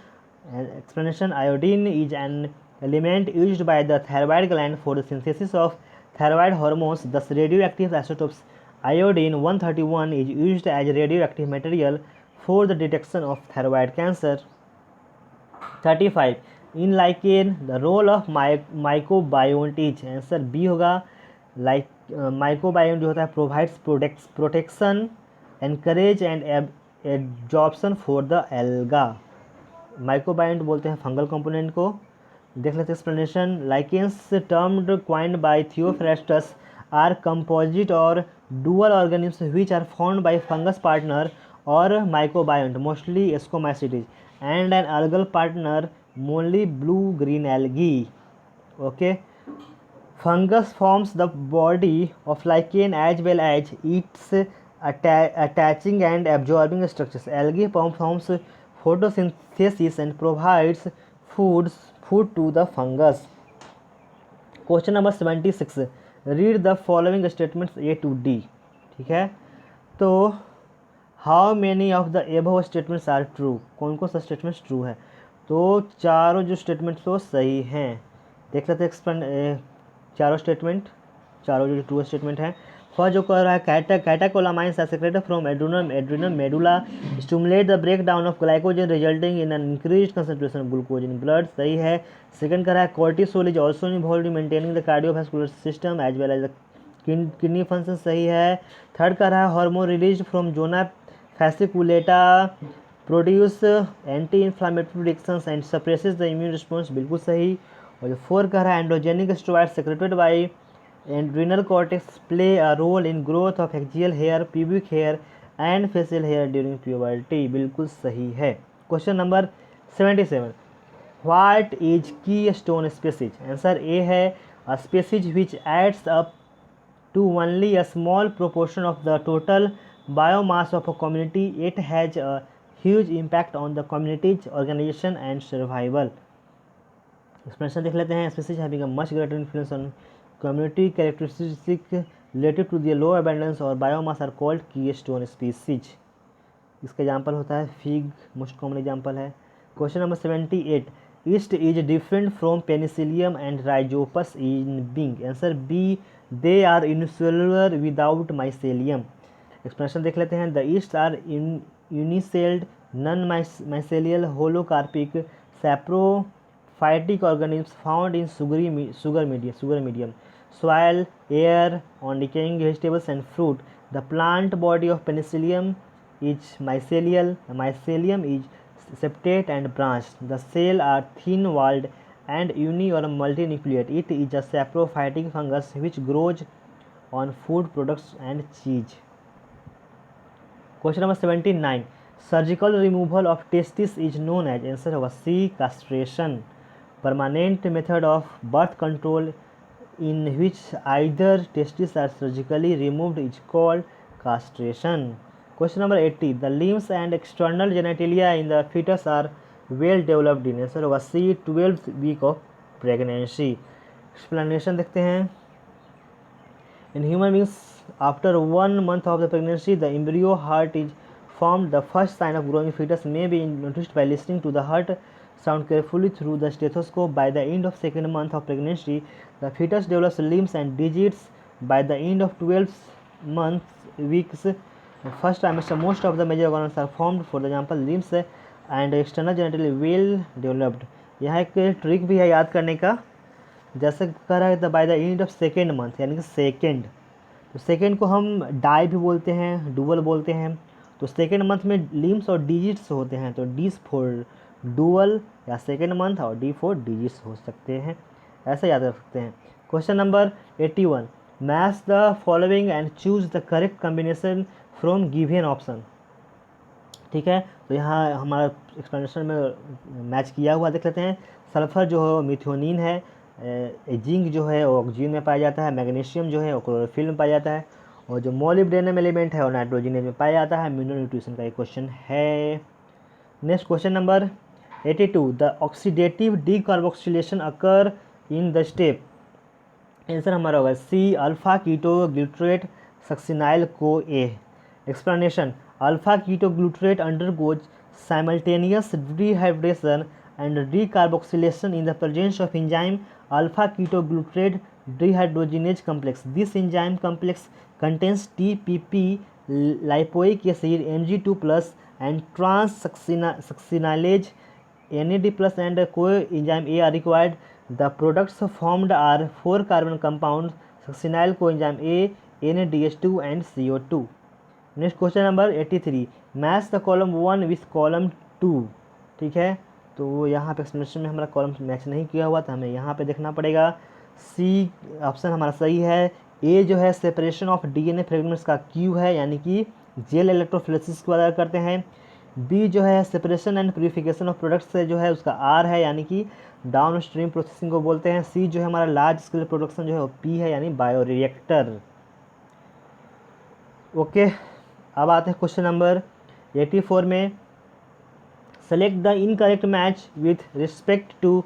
A: Explanation. Iodine is an element used by the thyroid gland for the synthesis of thyroid hormones. This radioactive isotopes iodine 131 is used as radioactive material for the detection of thyroid cancer. 35. In lichen the role of mycobiont is. Answer B होगा. Mycobiont जो होता है provides protection, anchorage and absorption for the alga. Microbiont बोलते हैं fungal component को. देख लेते हैं explanation. Lichens termed coined by Theophrastus are composite or dual organisms which are found by fungus partner or microbiont mostly ascomycetes and an algal partner mainly blue green algae. Okay. Fungus forms the body of lichen as well as its attaching and absorbing structures. Algae forms photosynthesis and provides food to the fungus. Question number 76. Read the following statements A to D. ठीक है, तो how many of the above statements are true? कौन कौन सा statements true है? तो चारों जो statements तो सही हैं. देख लेते हैं चारों जो ट्रू स्टेटमेंट हैं. फर्स्ट जो कह रहा है catecholamines are secreted from adrenal medulla stimulate the break down of glycogen resulting in an increased concentration of glucose in blood. सही है. सेकंड कह रहा है cortisol is also involved in maintaining the cardiovascular system as well as the kidney function. सही है. Third कह रहा है hormone released from zona fasciculata produce anti inflammatory reactions and suppresses the immune response. बिल्कुल सही. और जो 4 कह रहा है androgenic steroid secreted bye adrenal cortex play a role in growth of facial hair, pubic hair and facial hair during puberty। बिल्कुल सही है। Question number 77, what is keystone species? Answer A है a species which adds up to only a small proportion of the total biomass of a community. It has a huge impact on the community's organization and survival। Explanation देख लेते हैं। Species having a much greater influence on community characteristic related to the low abundance or biomass are called keystone species. इसका example होता है fig, most common example है। Question number 78, yeast is different from Penicillium and Rhizopus in being? Answer B, they are unicellular without mycelium. Explanation देख लेते हैं। The yeast are unicelled non mycelial holocarpic saprophytic organisms found in sugar medium, soil, air, on decaying vegetables and fruit। The plant body of penicillium is mycelial. Mycelium is septate and branched. The cells are thin-walled and uni or multinucleate. It is a saprophytic fungus which grows on food products and cheese। Question number 79, surgical removal of testis is known as? Answer होगा C, castration। Permanent method of birth control in which either testis are surgically removed is called castration। Question number 80, the limbs and external genitalia in the fetus are well developed in? Answer होगा C, 12th week of pregnancy। Explanation देखते हैं। In human beings, after 1 month of the pregnancy, the embryo heart is formed। The first sign of growing fetus may be noticed by listening to the heart sound carefully through the stethoscope। By the end of 2nd month of pregnancy, the fetus develops limbs and digits। By the end of 12 weeks, first trimester, most of the major organs are formed। For example, limbs and external genitalia well developed। यहाँ एक trick भी है याद करने का, जैसे कह रहा है the by the end of 2nd month, यानी कि सेकेंड। तो सेकेंड को हम डाई भी बोलते हैं, डुअल बोलते हैं। तो 2nd मंथ में लिम्स और डिजिट्स होते हैं, तो डी फॉर डुअल या 2nd मंथ और डी फॉर डिजिट्स हो सकते हैं, ऐसा याद रख सकते हैं। Question number 81, match the following and choose the correct combination from given option. ठीक है, तो यहाँ हमारा एक्सप्लेनेशन में मैच किया हुआ देख लेते हैं। सल्फर जो है मिथ्योनिन है, जिंक जो है ऑक्सीजन में पाया जाता है, मैग्नीशियम जो है वो क्लोरोफिल में पाया जाता है, और जो मोलिब्डेनम एलिमेंट है वो नाइट्रोजन में पाया जाता है। मिनरल न्यूट्रिशन का एक क्वेश्चन है। Next question number 82, the oxidative decarboxylation occur in the step. Answer हमारा होगा C, alpha keto glutarate succinyl CoA. Explanation, alpha keto glutarate undergoes simultaneous dehydration and decarboxylation in the presence of enzyme alpha ketoglutarate dehydrogenase complex। This enzyme complex contains TPP, lipoic acid, Mg2+ and trans-succinylase NAD+ and coenzyme A are required। The products formed are 4 carbon compounds succinyl coenzyme A, NADH2 and CO2। Next question number 83, match the column 1 with column 2। ठीक है, तो यहाँ पे explanation में हमारा column match नहीं किया हुआ, तो हमें यहाँ पे देखना पड़ेगा। सी ऑप्शन हमारा सही है। ए जो है सेपरेशन ऑफ डीएनए फ्रेगमेंट्स का क्यू है, यानी कि जेल इलेक्ट्रोफोरेसिस के द्वारा करते हैं। बी जो है separation and purification of products से जो है उसका आर है, यानी कि डाउन स्ट्रीम प्रोसेसिंग को बोलते हैं। सी जो है हमारा लार्ज स्केल प्रोडक्शन जो है वो पी है, यानी बायोरिएक्टर। ओके, अब आते हैं क्वेश्चन नंबर 84 में। Select the incorrect match with respect to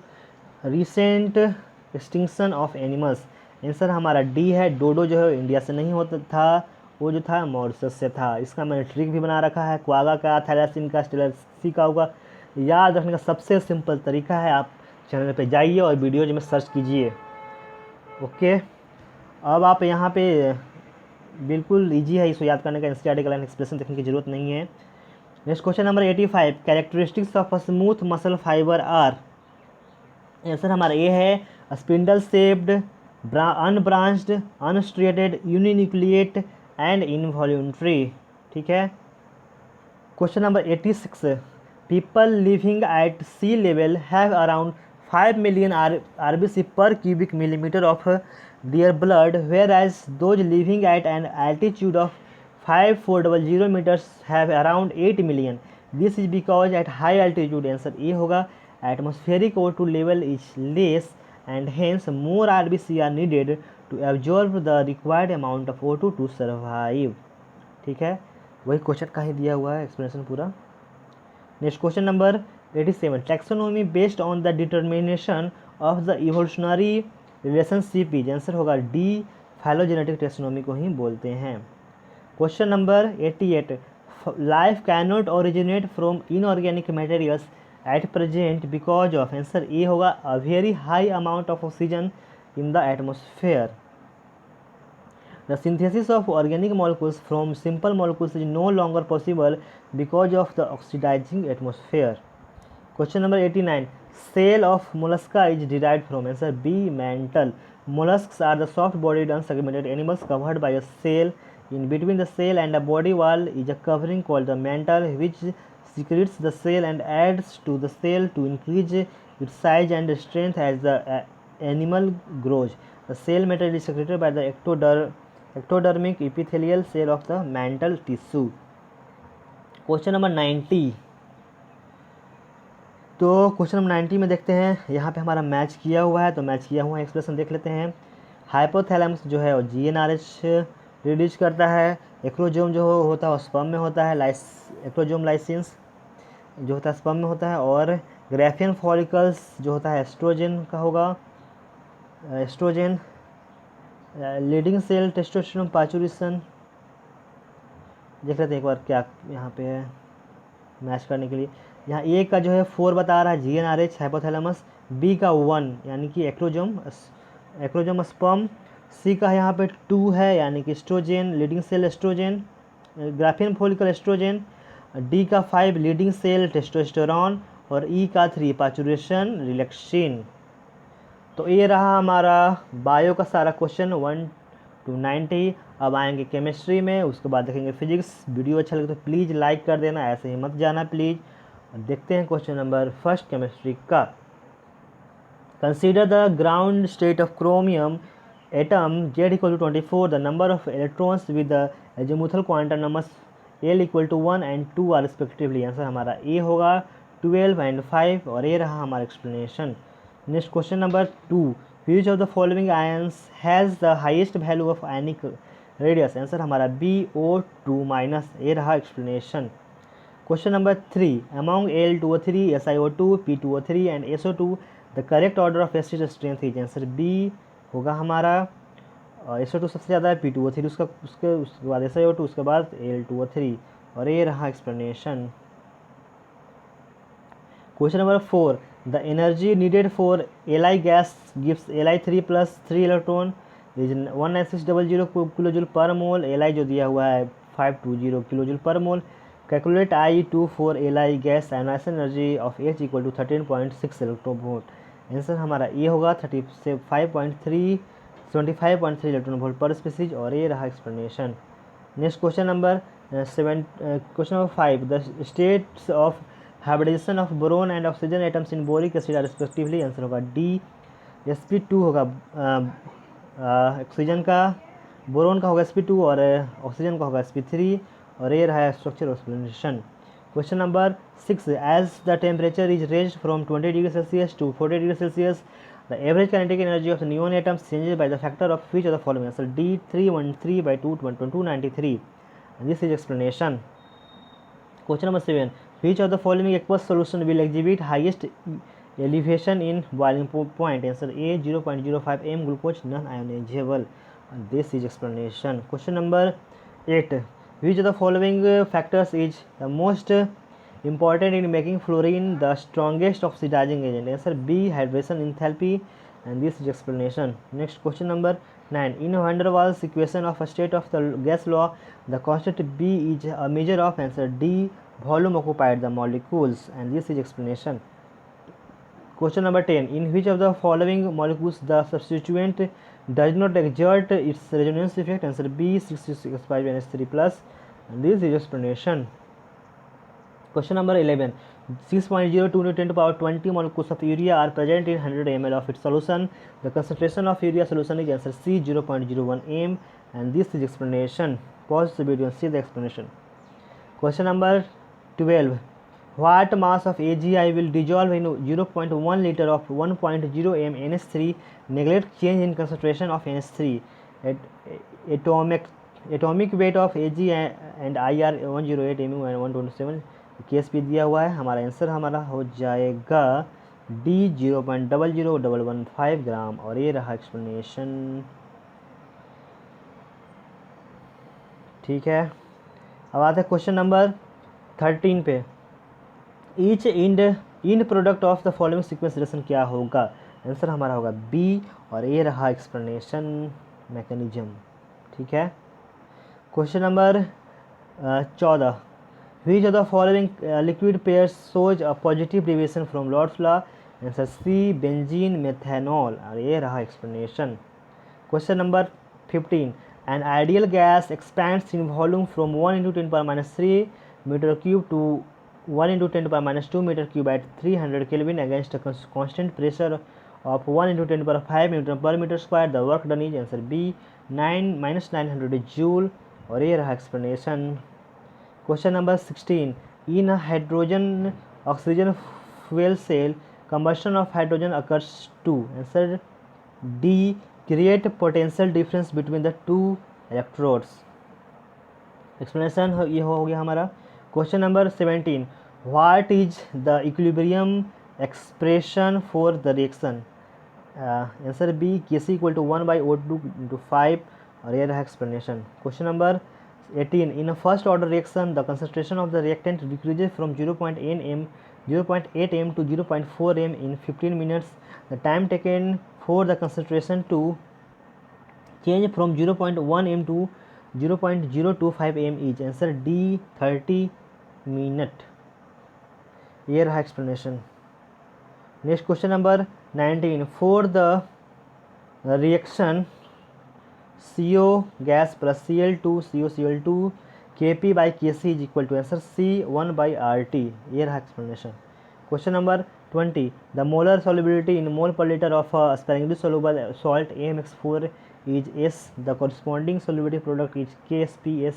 A: recent extinction of animals. Answer हमारा डी है, डोडो जो है इंडिया से नहीं होता था, वो जो था मॉरिशस से था। इसका मैंने ट्रिक भी बना रखा है, क्वागा का, थैलासिन का, स्टेलसी का होगा। याद रखने का सबसे सिंपल तरीका है, आप चैनल पे जाइए और वीडियोज में सर्च कीजिए। ओके, अब आप यहाँ पे बिल्कुल ईजी है इसको याद करने का, एनसीईआरटी का एक्सप्रेशन देखने की जरूरत नहीं है। Next question number 85, characteristics of a smooth muscle fibre are. Answer हमारा ये है spindle shaped, unbranched, unstriated, uninucleate and involuntary. ठीक है, question number 86, people living at sea level have around 5 million RBC per cubic millimetre of their blood, whereas those living at an altitude of 5400 meters have around 8 million. This is because at high altitude, answer A होगा, atmospheric O2 level is less and hence more RBC are needed to absorb the required amount of O2 to survive. ठीक है, वही question का ही दिया हुआ है explanation पूरा. Next question number 87. Taxonomy based on the determination of the evolutionary relationship is, answer होगा D, phylogenetic taxonomy को ही बोलते हैं. Question number 88. Life can not originate from inorganic materials at present because of, answer A होगा, a very high amount of oxygen in the atmosphere. The synthesis of organic molecules from simple molecules is no longer possible because of the oxidizing atmosphere. Question number 89. Cell of mollusca is derived from, answer B, mantle. Mollusks are the soft-bodied unsegmented animals covered by a cell. In between the cell and the body wall is a covering called the mantle, which secretes the cell and adds to the cell to increase its size and strength as the animal grows. The cell material is secreted by the ectodermic epithelial cell of the mantle tissue. Question number 90. तो question number 90 में देखते हैं, यहाँ पे हमारा match किया हुआ है, तो मैच किया हुआ एक्सप्रेशन देख लेते हैं. हाइपोथैलेमस जो है वो GnRH रिलीज करता है. एक्रोजोम जो होता है वो स्पर्म में होता है, एक्रोजोम लाइसेंस जो होता है स्पर्म में होता है. और ग्राफियन फॉलिकल्स जो होता है एस्ट्रोजन का होगा, oestrogen. Leading cell testosterone parturition देख लेते हैं एक बार क्या यहाँ पे है मैच करने के लिए. यहाँ ए का जो है 4 बता रहा है GnRH हाइपोथैलेमस, बी का 1 यानी कि एक्रोजोम स्पर्म, सी का यहाँ पे 2 है यानी कि estrogen leading cell estrogen Graafian follicle estrogen, D का 5 लीडिंग सेल टेस्टोस्टेरोन और ई का 3 पाचुरेशन रिलैक्सिन. तो ये रहा हमारा बायो का सारा क्वेश्चन 1 to 90. अब आएंगे केमिस्ट्री में, उसके बाद देखेंगे फिजिक्स. वीडियो अच्छा लगे तो प्लीज़ लाइक कर देना, ऐसे ही मत जाना प्लीज़. देखते हैं क्वेश्चन नंबर फर्स्ट केमिस्ट्री का. Consider the ground state of chromium atom Z = 24. The number of electrons with the azimuthal quantum numbers L = 1 and 2 are respectively. Answer हमारा ए होगा 12 and 5 और ये रहा हमारा explanation. Next question number 2. Which of the following ions has the highest value of ionic radius? Answer हमारा BO2-. ये रहा explanation. Question number 3. Among Al2O3, SiO2, P2O3 and SO2, the correct order of acid strength is, answer B होगा हमारा. SO2 सबसे ज़्यादा है, P2O3 उसके बाद SiO2, उसके बाद Al2O3 और ये रहा explanation. Question number 4. The energy needed for Li gas gives Li3 plus 3 electron is 19600 kilojoule per mole. Li जो दिया हुआ है 520 kilojoule per mole. Calculate I2 for Li gas ionization energy of H = 13.6 electron volt. Answer हमारा ये होगा 75.3 electron volt पर species और ये रहा explanation. Next question number 5. The states of hybridization of boron and oxygen atoms in boric acid are respectively. Answer होगा D. sp2 होगा oxygen का, बोरोन का होगा sp2 और ऑक्सीजन का होगा sp3 और ये रहा structure explanation. Question number 6. As the temperature is raised from 20 degree Celsius to 40 degree Celsius, the average kinetic energy of the neon atoms changes by the factor of which of the following. Answer D 313/293. This is explanation. Question number 7. Which of the following aqueous solution will exhibit highest elevation in boiling point? Answer A 0.05 m glucose non-ionizable. This is explanation. Question number 8. Which of the following factors is the most important in making fluorine the strongest oxidizing agent? Answer B hydration enthalpy and this is explanation. Next question number 9. In van der Waals equation of a state of the gas law, the constant B is a measure of, answer D, volume occupied the molecules and this is explanation. Question number 10. In which of the following molecules the substituent does not exert its resonance effect? Answer B 665NH3+ and this is explanation. Question number 11. 6.02 into 10 to power 20 molecules of urea are present in 100 ml of its solution. The concentration of urea solution is answer C 0.01 m, and this is explanation. Pause the video and see the explanation. Question number 12. What mass of AgI will dissolve in 0.1 liter of 1.0 m NH3? Neglect change in concentration of NH3. Atomic weight of Ag and I are 108 mu and 127. Case भी दिया हुआ है. हमारा answer हमारा हो जाएगा D 0.00115 ग्राम, और ये रहा एक्सप्लेनेशन. ठीक है, अब आते हैं क्वेश्चन नंबर 13 पे. Each in product of the following sequence reaction क्या होगा? आंसर हमारा होगा बी, और ये रहा एक्सप्लेनेशन मैकेनिज्म. ठीक है, question number 14. Which of the following liquid pairs shows a positive deviation from Lord's law? Answer C, benzene, methanol, और ये रहा explanation. Question number 15. An ideal gas expands in volume from 1 into 10 power minus 3 meter cube to 1 into 10 power minus 2 meter cube at 300 Kelvin against a constant pressure of 1 into 10 power 5 Newton per meter square. The work done is answer B, 900 joule, और ये रहा explanation. Question number 16. In a hydrogen oxygen fuel cell, combustion of hydrogen occurs to answer D, create potential difference between the two electrodes. Explanation ये हो गया हमारा. Question number 17. What is the equilibrium expression for the reaction? Answer B, Kc equal to 1 by O2 into 5, और ये रहा explanation. Question number 18. In a first order reaction, the concentration of the reactant decreases from 0.8 m to 0.4 m in 15 minutes. The time taken for the concentration to change from 0.1 m to 0.025 m is answer D, 30 minute. ये रहा explanation. Next question number 19. For the reaction CO gas plus Cl2 COCl2 Kp by Kc is equal to answer C, 1 by RT. ये रहा explanation. Question number 20. The molar solubility in mole per liter of sparingly soluble salt AMX4 is S. The corresponding solubility product is KSPS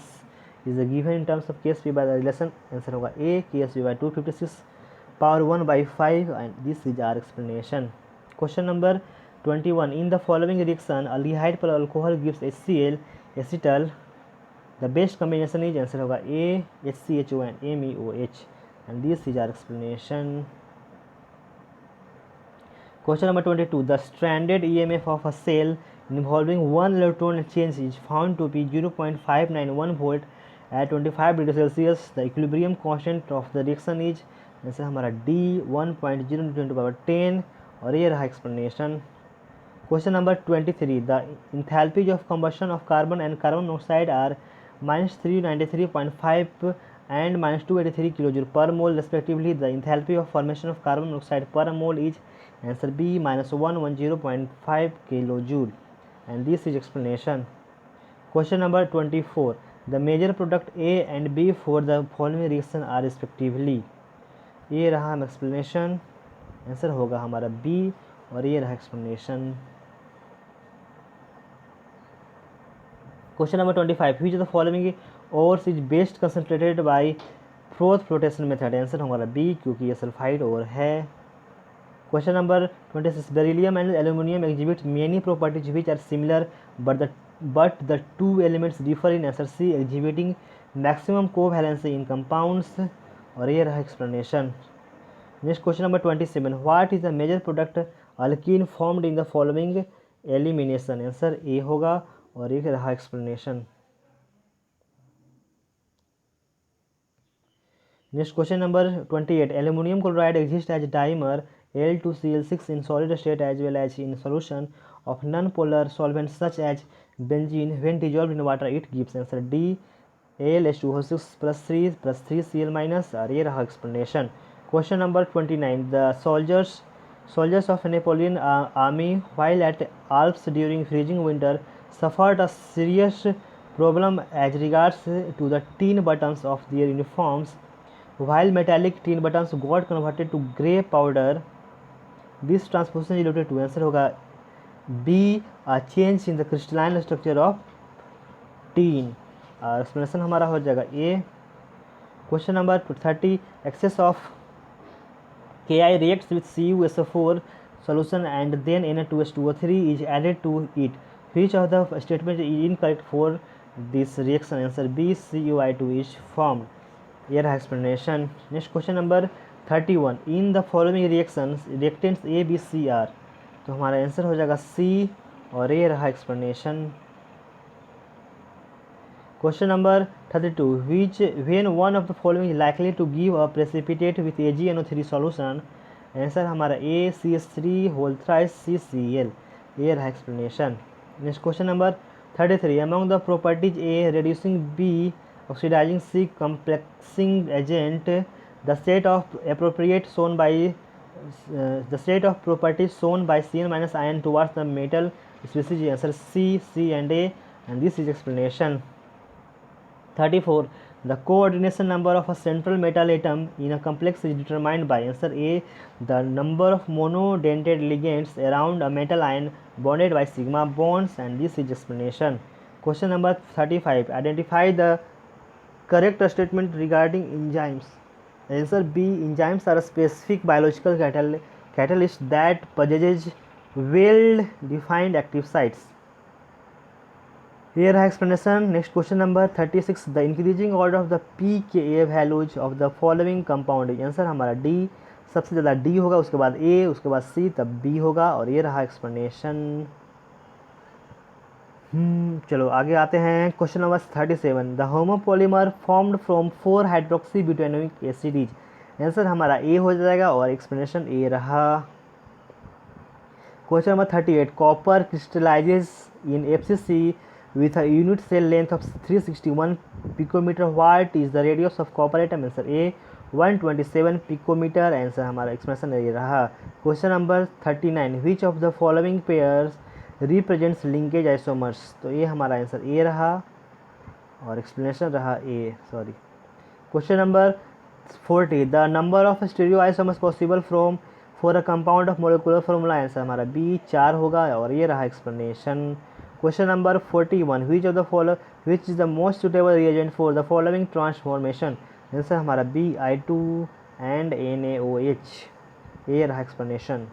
A: is given in terms of KSP by the relation. Answer होगा A, KSP by 256 power 1 by 5, and this is our explanation. Question number 21. In the following reaction, aldehyde per alcohol gives HCl acetal. The best combination is answer होगा A, HCHO and MEOH, and this is our explanation. Question number 22. The stranded EMF of a cell involving one electron exchange is found to be 0.591 volt at 25 degrees Celsius. The equilibrium constant of the reaction is answer हमारा D, 1.0 into 10 to power 10, और ये रहा explanation. Question number 23. The enthalpies of combustion of carbon and carbon monoxide are minus 393.5 and minus 283 kJ per mole respectively. The enthalpy of formation of carbon monoxide per mole is answer B, minus 110.5 kJ, and this is explanation. Question number 24. The major product A and B for the following reaction are respectively. ये रहा हम explanation. Answer होगा हमारा B, और ये रहा explanation. Question number 25. Which of the following ores is best concentrated by Froth flotation method? Answer हमारा B, क्योंकि ये सल्फाइड ओर है. Question number 26. Beryllium and aluminium exhibit many properties which are similar, but the two elements differ in answer C, exhibiting maximum covalency in compounds, और ये रहा explanation. Next question number 27. What is the major product alkene formed in the following elimination? Answer A होगा, और ये रहा explanation. Next question number 28. Aluminium chloride exist as dimer Al2Cl6 in solid state as well as in solution of non-polar solvents such as benzene. When dissolved in water it gives answer D, Al2O6 plus 3Cl minus, और ये रहा explanation. Question number 29. The soldiers of Napoleon army while at Alps during freezing winter suffered a serious problem as regards to the tin buttons of their uniforms. while metallic tin buttons got converted to grey powder, this transposition is related to, answer होगा B, a change in the crystalline structure of tin। Explanation हमारा हो जाएगा A। Question number 30, excess of Ki reacts with CuSO4 solution and then Na2H2O3 is added to it. Which of the statement is incorrect for this reaction? Answer B, CuI2 is formed। ये रहा explanation। Next question number 31, in the following reactions reactants A, B, C are, तो हमारा answer हो जाएगा C और ये रहा explanation। Question number 32, when one of the following is likely to give a precipitate with AgNO3 solution, answer हमारा A, CH3 whole thrice CCl। ये रहा explanation। Next question number 33, among the properties A, reducing B, oxidizing C, complexing agent, the set of properties shown by Cn minus ion towards the metal species, answer C, C and A, and this is explanation। 34, the coordination number of a central metal atom in a complex is determined by, answer A, the number of monodentate ligands around a metal ion bonded by sigma bonds, and this is explanation। Question number 35, identify the correct statement regarding enzymes, answer B, enzymes are a specific biological catalyst that possesses well defined active sites। Here explanation। Next question number 36, the increasing order of the pKa values of the following compound, answer हमारा D, सबसे ज़्यादा D होगा, उसके बाद A, उसके बाद C, तब B होगा, और ये रहा explanation। चलो आगे आते हैं। Question number 37, the homopolymer formed from 4 hydroxy butanoic acid is, answer हमारा A हो जाएगा और एक्सप्लेनेशन A रहा। Question number 38, copper crystallises in FCC with a unit cell length of 361 picometer. What is the radius of copper atom? Answer A, 127 picometer। Answer हमारा expression ये रहा। Question number 39, which of the following pairs represents linkage isomers, तो ये हमारा answer A रहा और explanation रहा A, sorry. Question number 40, the number of stereoisomers possible for a compound of molecular formula, answer हमारा B 4 होगा और ये रहा explanation. Question number 41, which is the most suitable reagent for the following transformation, answer हमारा B, I2 and NaOH, ये रहा explanation.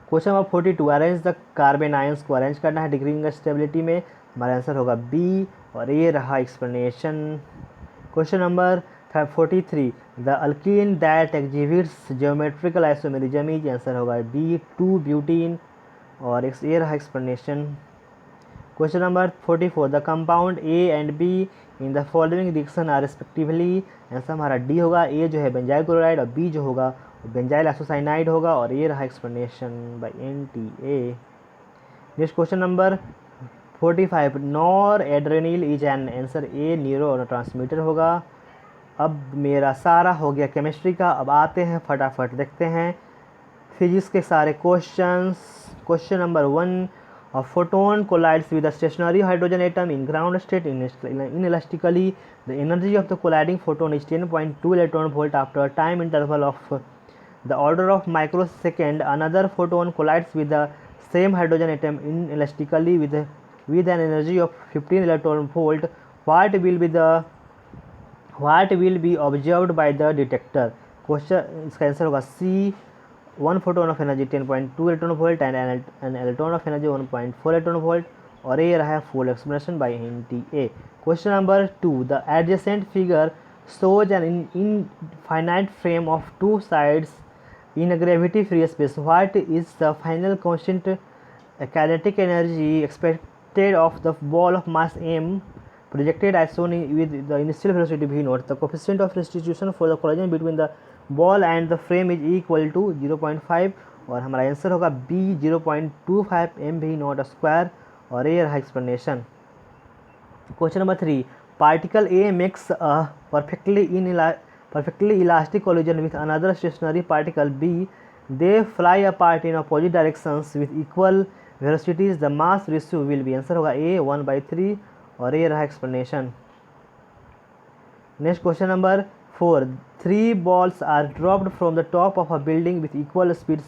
A: Question number 42, arrange the carbon ions को arrange करना है डिक्रीजिंग स्टेबिलिटी में, हमारा आंसर होगा B और ये रहा explanation. Question number 43, the alkene that exhibits geometrical isomerism is, answer होगा B, 2-ब्यूटीन और ये रहा explanation. Question number 44, the compound A and B in the following reaction are respectively, answer हमारा D होगा। A जो है बेंजाइल क्लोराइड और B जो होगा बेंजाइल आइसोसाइनाइड होगा और ये रहा explanation by NTA। Next question number 45, noradrenaline is an, answer A, neurotransmitter होगा। अब मेरा सारा हो गया केमिस्ट्री का। अब आते हैं फटाफट देखते हैं फिजिक्स के सारे questions. Question number 1, a photon collides with a stationary hydrogen atom in ground state inelastically. The energy of the colliding photon is 10.2 electron volt. After a time interval of the order of microsecond, another photon collides with the same hydrogen atom inelastically with an energy of 15 electron volt. What will be observed by the detector? Question इसका answer होगा C, 1 photon of energy 10.2 electron volt and an electron of energy 1.4 electron volt, और ये रहा full explanation by NTA। Question number 2, the adjacent figure shows an infinite frame of two sides in a gravity free space. What is the final constant kinetic energy expected of the ball of mass m projected as shown with the initial velocity v0? The coefficient of restitution for the collision between the ball and the frame is equal to 0.5 और हमारा answer होगा B, 0.25 mv0 और ये रहा explanation. Question number 3, particle A makes a perfectly elastic collision with another stationary particle B. They fly apart in opposite directions with equal velocities. The mass ratio will be, answer होगा A, 1/3 और ये रहा explanation. Next question number 4, 3 balls are dropped from the top of a building with equal speeds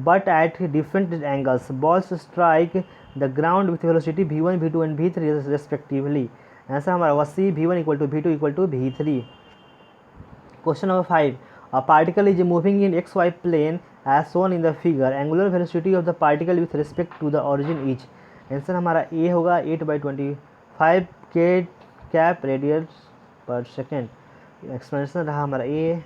A: but at different angles. Balls strike the ground with velocity v1, v2 and v3 respectively. Answer हमारा होगा C, v1 equal to v2 equal to v3. Question number 5, a particle is moving in xy plane as shown in the figure. Angular velocity of the particle with respect to the origin is. Answer हमारा A होगा 8/25 K cap radius per second. Explanation रहा हमारा A.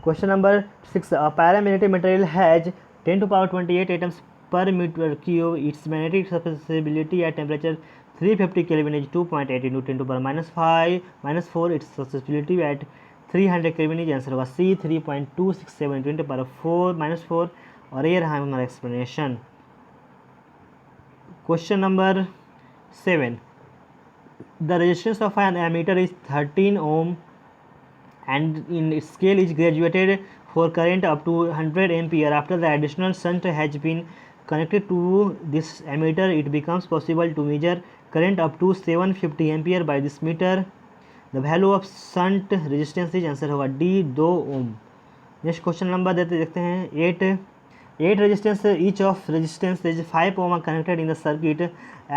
A: Question number 6, a paramagnetic material has 10⁻28 atoms per meter cube. Its magnetic susceptibility at temperature 350 Kelvin is 2.8 into 10 to the power -4. Its susceptibility at 300 Kelvin is. Answer होगा सी 3.267 into 10 to the power -4. और ये रहा हमारा explanation. Question number 7, the resistance of an ammeter is 13 ohm and in its scale is graduated for current up to 100 ampere. After the additional shunt has been connected to this ammeter, it becomes possible to measure current up to 750 ampere by this meter. The value of shunt resistance is. Answer होगा D 2 ओम. Next question number देखते हैं 8 resistance. Each of resistance is 5 ohm are connected in the circuit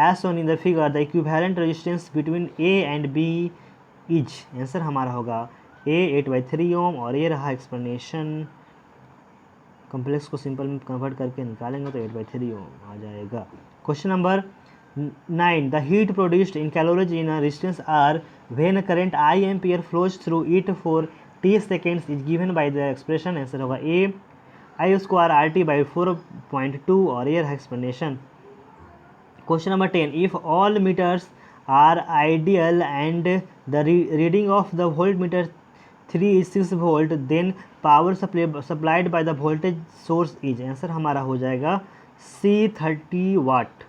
A: as shown in the figure. The equivalent resistance between A and B is. Answer हमारा होगा A 8/3 ओम. और ये रहा explanation. Complex को simple में convert करके निकालेंगे तो 8/3 ओम आ जाएगा. Question number 9, the heat produced in calories in a resistance R when a current I ampere flows through it for t seconds is given by the expression. Answer होगा A I square RT by 4.2. और ये रहा explanation. Question number 10, if all meters are ideal and the reading of the voltmeter 3 is 6 volt, then power supplied by the voltage source is. Answer हमारा हो जाएगा C 30 watt.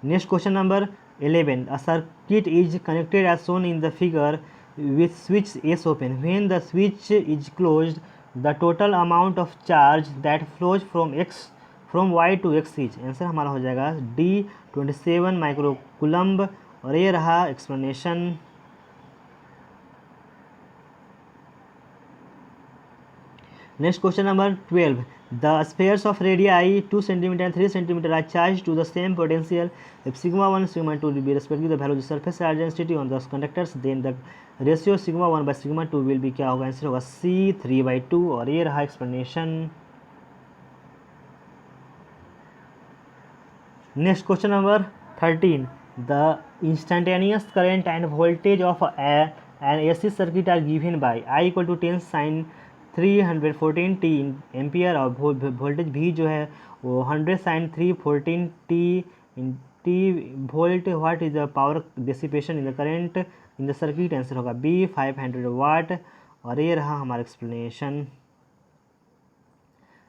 A: Next question number 11, a circuit is connected as shown in the figure with switch S open. When the switch is closed, the total amount of charge that flows from y to x is. Answer हमारा हो जाएगा D 27 माइक्रोकूलम्ब. और ये रहा explanation. Next question number 12, the spheres of radii 2 cm and 3 cm are charged to the same potential. If sigma 1 sigma 2 will be respectively the value of the surface charge density on the conductors, then the ratio sigma 1 by sigma 2 will be क्या होगा. Answer होगा C 3/2. और ये रहा explanation. Next question number 13, the instantaneous current and voltage of an AC circuit are given by I equal to 10 sin 314 t ampere. और voltage भी जो है वो 100 sin 314 t volt. What is the power dissipation in the current in the circuit. Answer होगा B 500 वाट. और ये रहा हमारा explanation.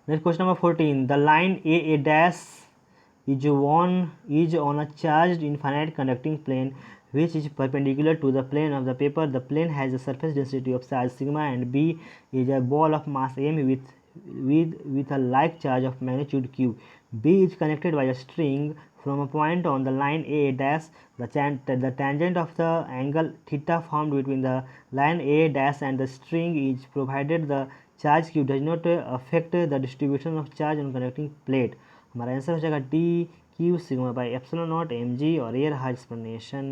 A: Next question number 14, the line A dash is on a charged infinite conducting plane which is perpendicular to the plane of the paper. The plane has a surface density of charge sigma and B is a ball of mass m with a like charge of magnitude q. B is connected by a string from a point on the line A dash. The tangent of the angle theta formed between the line A dash and the string is provided the charge q does not affect the distribution of charge on connecting plate. हमारा answer हो जाएगा D Q sigma by epsilon naught mg. और ये रहा explanation.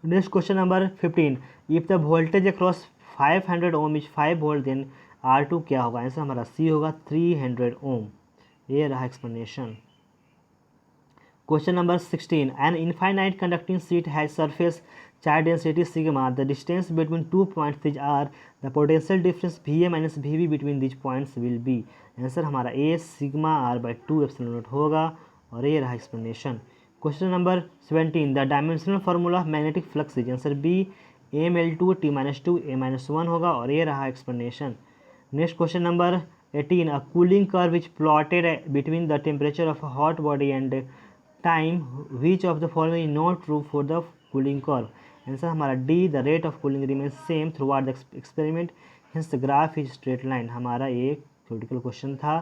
A: Next question number 15, if the voltage across 500 ohm is 5 volt then R2 क्या होगा. Answer हमारा C होगा 300 ओम. ये रहा explanation. Question number 16, an infinite conducting sheet has surface charge density sigma. The distance between 2 points is r. The potential difference Va minus Vb between these points will be. Answer हमारा A sigma r by 2 epsilon not होगा. और ये रहा explanation. Question number 17, the dimensional formula of magnetic flux is. Answer B ml2 t-2 a-1 होगा. और ये रहा explanation. Next question number 18, a cooling curve is plotted between the temperature of a hot body and time. Which of the following is not true for the cooling curve. Answer हमारा D, the rate of cooling remain same throughout the experiment, hence the graph is straight line. हमारा ये theoretical question था.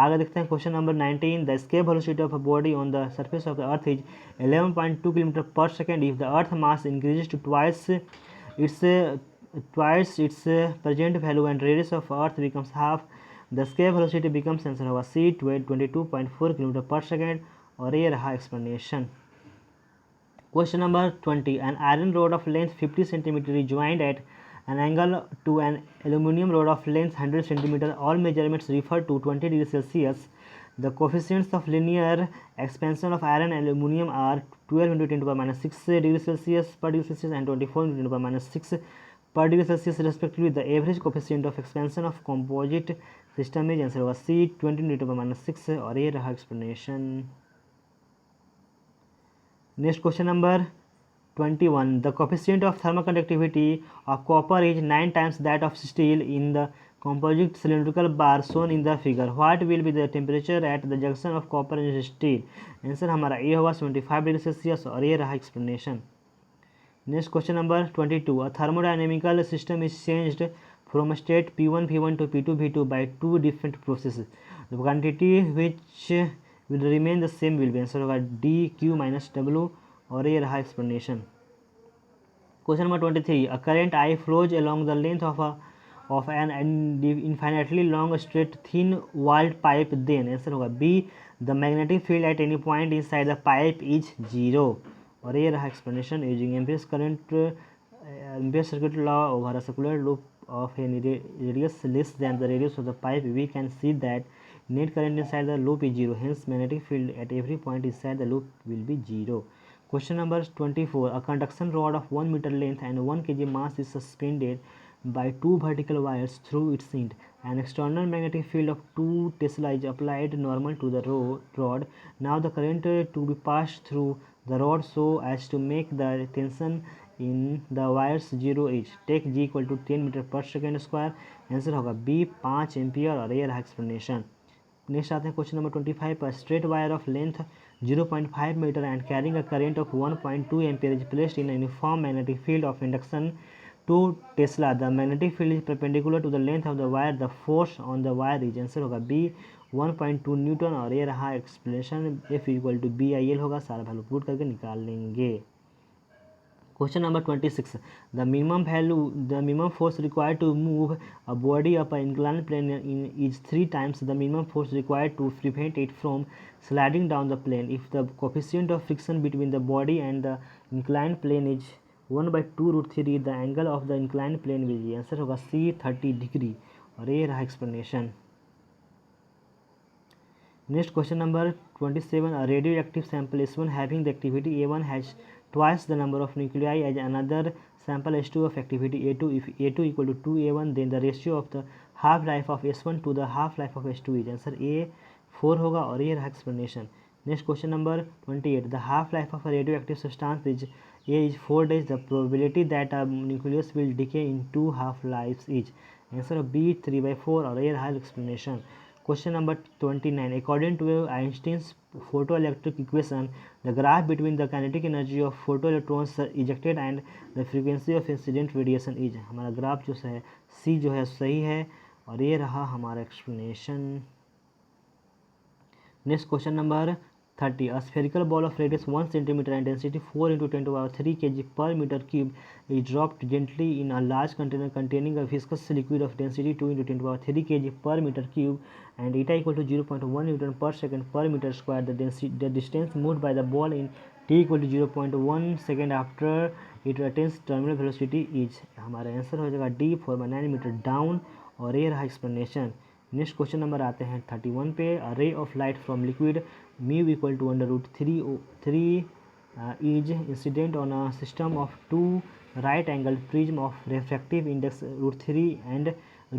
A: आगे देखते हैं question number 19, the escape velocity of a body on the surface of the earth is 11.2 kilometre per second if the earth mass increases to twice its present value and radius of earth becomes half, the escape velocity becomes answer होगा c 22.4 kilometre per second, और ये रहा explanation. Question number 20, an iron rod of length 50 cm is joined at an angle to an aluminum rod of length 100 cm. All measurements refer to 20 degrees Celsius. The coefficients of linear expansion of iron and aluminum are 12 into 10 to the power minus 6 degrees Celsius per degree Celsius and 24 into 10 to the power minus 6 per degree Celsius respectively. The average coefficient of expansion of composite system is answer होगा c 20 into 10 to the power minus 6, और ये रहा explanation. Next question number 21, the coefficient of thermal conductivity of copper is 9 times that of steel in the composite cylindrical bar shown in the figure. What will be the temperature at the junction of copper and steel? Answer हमारा A होगा 75 degree Celsius, और ये रहा explanation. Next question number 22, a thermodynamical system is changed from state P1 V1 to P2 V2 by two different processes. The quantity which will remain the same will be answer होगा d q minus w, और ये रहा explanation. Question number 23, a current I flows along the length of an infinitely long straight thin walled pipe, then answer होगा b, the magnetic field at any point inside the pipe is 0, और ये रहा explanation. Using ampere circuit law over a circular loop of a radius less than the radius of the pipe, we can see that net current inside the loop is 0, hence magnetic field at every point inside the loop will be 0. Question number 24, a conduction rod of 1 meter length and 1 kg mass is suspended by two vertical wires through its end. An external magnetic field of 2 Tesla is applied normal to the rod. Now the current to be passed through the rod so as to make the tension in the wires 0 each. Take G equal to 10 metre per second square, answer होगा B 5 ampere, और ये रहा explanation. Next आते हैं question number 25 पर, straight wire of length 0.5 metre and carrying a current of 1.2 ampere is placed in uniform magnetic field of induction 2 tesla. The magnetic field is perpendicular to the length of the wire. The force on the wire is, answer होगा B 1.2 newton, और ये रहा explanation. F equal to BIL होगा, सारा value put करके निकाल लेंगे। Question number 26, the minimum force required to move a body up an inclined plane is 3 times the minimum force required to prevent it from sliding down the plane. If the coefficient of friction between the body and the inclined plane is 1 by 2 root 3, the angle of the inclined plane will be, answer होगा C 30 degree, और ये रहा explanation. Next question number 27, a radioactive sample S1 having the activity A1 has twice the number of nuclei as another sample S2 of activity A2. If A2 equal to 2A1, then the ratio of the half life of S1 to the half life of S2 is, answer A 4 होगा, और ये रहा explanation. Next question number 28, the half life of a radioactive substance is A is 4 days. The probability that a nucleus will decay in 2 half lives is, answer B 3 by 4, और ये रहा explanation. Question number 29, according to Einstein's photoelectric equation, the graph between the kinetic energy of photoelectrons ejected and the frequency of incident radiation is, हमारा graph जो है C जो है सही है, और ये रहा हमारा explanation. Next question number 30, a spherical ball of radius 1 cm and density 4 into 10 to the power 3 kg per meter cube is dropped gently in a large container containing a viscous liquid of density 2 into 10 to the power 3 kg per meter cube and eta equal to 0.1 Newton per second per meter square. The distance moved by the ball in t equal to 0.1 second after it attains terminal velocity is, हमारा answer हो जाएगा D 4/9 meter down, और ये रहा explanation. Next question number आते हैं 31 पे, a ray of light from liquid mu equal to √3 is incident on a system of two right angled prism of refractive index √3 and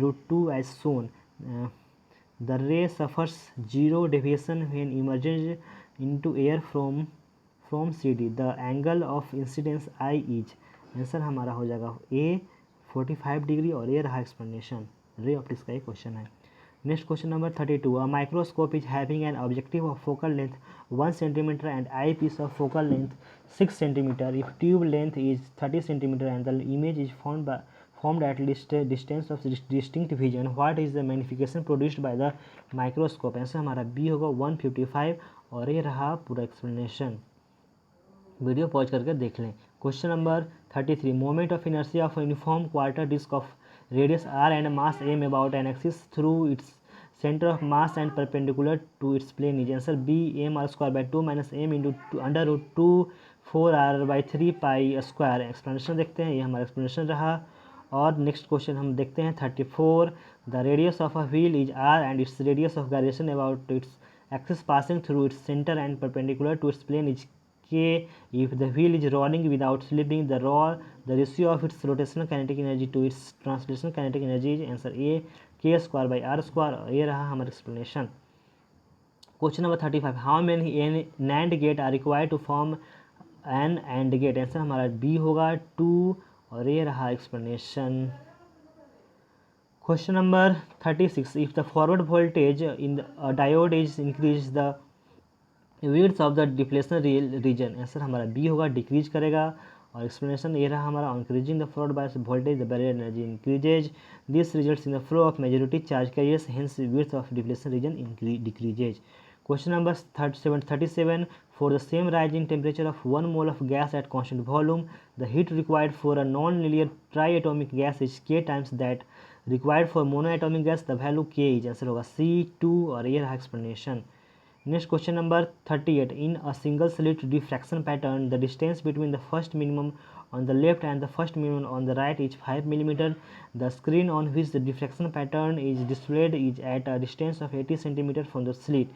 A: √2 as shown. The ray suffers zero deviation when emerges into air from CD. The angle of incidence I is, answer हमारा हो जाएगा A 45 degree, और ये रहा explanation. Ray optics का एक question है। Next question number 32, a microscope is having an objective of focal length 1 cm and eyepiece of focal length 6 cm. If tube length is 30 cm and the image is formed at least distance of distinct vision. What is the magnification produced by the microscope? Answer हमारा B होगा 155 और ये रहा पूरा explanation. Video pause करके देख लें। Question number 33 moment of inertia of uniform quarter disc of radius r and mass m about an axis through its center of mass and perpendicular to its plane is answer b m r square by 2 minus m into under root 2 4 r by 3 pi square। Explanation देखते हैं, ये हमारा explanation रहा। और next question हम देखते हैं 34 the radius of a wheel is r and its radius of gyration about its axis passing through its center and perpendicular to its plane is k if the wheel is rolling without slipping the ratio of its rotational kinetic energy to its translational kinetic energy is answer a k square by r square। ये रहा हमारा explanation. Question number 35 how many NAND gate are required to form an AND gate? Answer हमारा B होगा 2 और ये रहा explanation. Question number 36 if the forward voltage in the diode is increase the width of the depletion region, answer हमारा B होगा, decrease करेगा। और explanation ये रहा हमारा increasing the forward bias voltage the barrier energy increases this results in the flow of majority charge carriers hence width of depletion region decreases. Question number 37 for the same rise in temperature of 1 mole of gas at constant volume the heat required for a non linear tri atomic gas is K times that required for mono atomic gas the value K is answer होगा C2 और ये रहा explanation. Next question number 38 in a single slit diffraction pattern the distance between the first minimum on the left and the first minimum on the right is 5 mm. The screen on which the diffraction pattern is displayed is at a distance of 80 cm from the slit.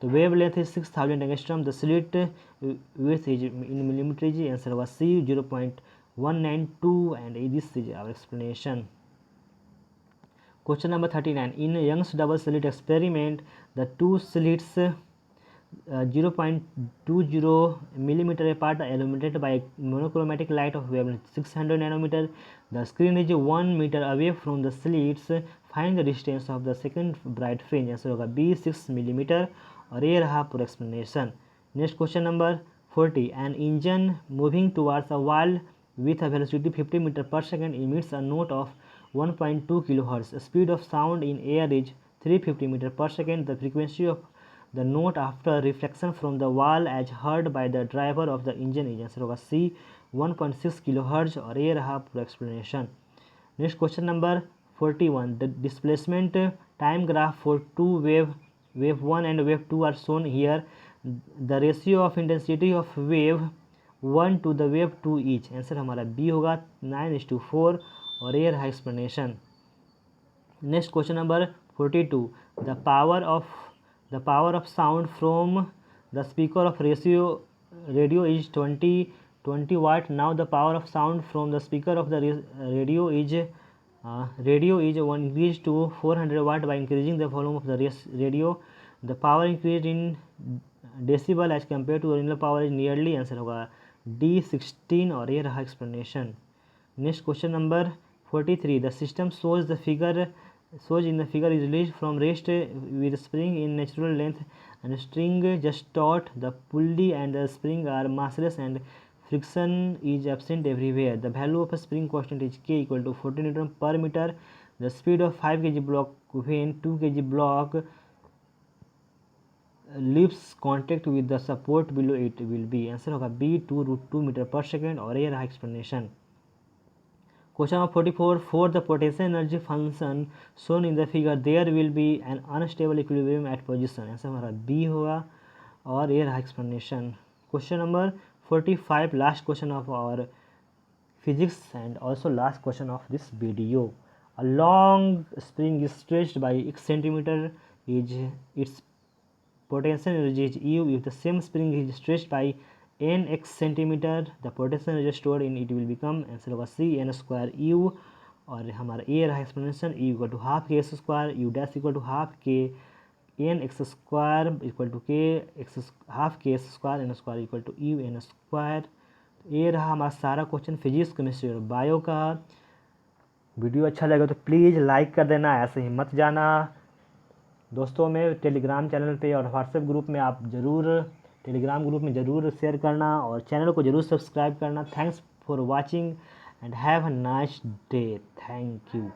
A: The wavelength is 6000 angstrom. The slit width is in millimeters. Answer was C 0.192 and this is our explanation. Question number 39 in Young's double slit experiment the two slits 0.20 millimeter apart are illuminated by monochromatic light of wavelength 600 nanometer. The screen is 1 meter away from the slits. Find the distance of the second bright fringe। Answer होगा B 6 millimeter और ये रहा पूरा explanation. Next question number 40 an engine moving towards a wall with a velocity 50 meter per second emits a note of 1.2 kilohertz. Speed of sound in air is 350 meter per second. The frequency of the note after reflection from the wall as heard by the driver of the engine is answer होगा C 1.6 kilohertz और ये रहा पूरा explanation। Next question number 41 the displacement time graph for two wave 1 and wave 2 are shown here. The ratio of intensity of wave 1 to the wave 2 each। Answer हमारा B होगा 9:4 और ये रहा explanation. Next question number 42 the power of sound from the speaker of radio is 20 watt. Now the power of sound from the speaker of the radio is increased to 400 watt by increasing the volume of the radio. The power increased in decibel as compared to original power is nearly answer होगा D16 और ये रहा explanation. Next question number 43 the system shows in the figure is released from rest with spring in natural length and string just taut. The pulley and the spring are massless and friction is absent everywhere. The value of a spring constant is K equal to 40 Newton per meter. The speed of 5 kg block when 2 kg block leaves contact with the support below it will be answer होगा B 2√2 metre per second और ये रहा explanation. Question number 44 for the potential energy function shown in the figure there will be an unstable equilibrium at position. Answer हमारा B होगा और ये रहा explanation. Question number 45 last question of our physics and also last question of this video. A long spring is stretched by x centimeter is its potential energy is U. If the same spring is stretched by nx centimeter the potential energy stored in it will become answer होगा C n square U और हमारा ये रहा explanation. E equal to half K S square U dash equal to half K N X square equal to K X half K S square N square equal to U N square. ये रहा हमारा सारा question physics chemistry और bio का। Video अच्छा लगा तो please like कर देना, ऐसे ही मत जाना। दोस्तों में टेलीग्राम चैनल पे और व्हाट्सएप ग्रुप में आप ज़रूर टेलीग्राम ग्रुप में ज़रूर शेयर करना और चैनल को ज़रूर सब्सक्राइब करना। Thanks for watching and have a nice day. Thank you.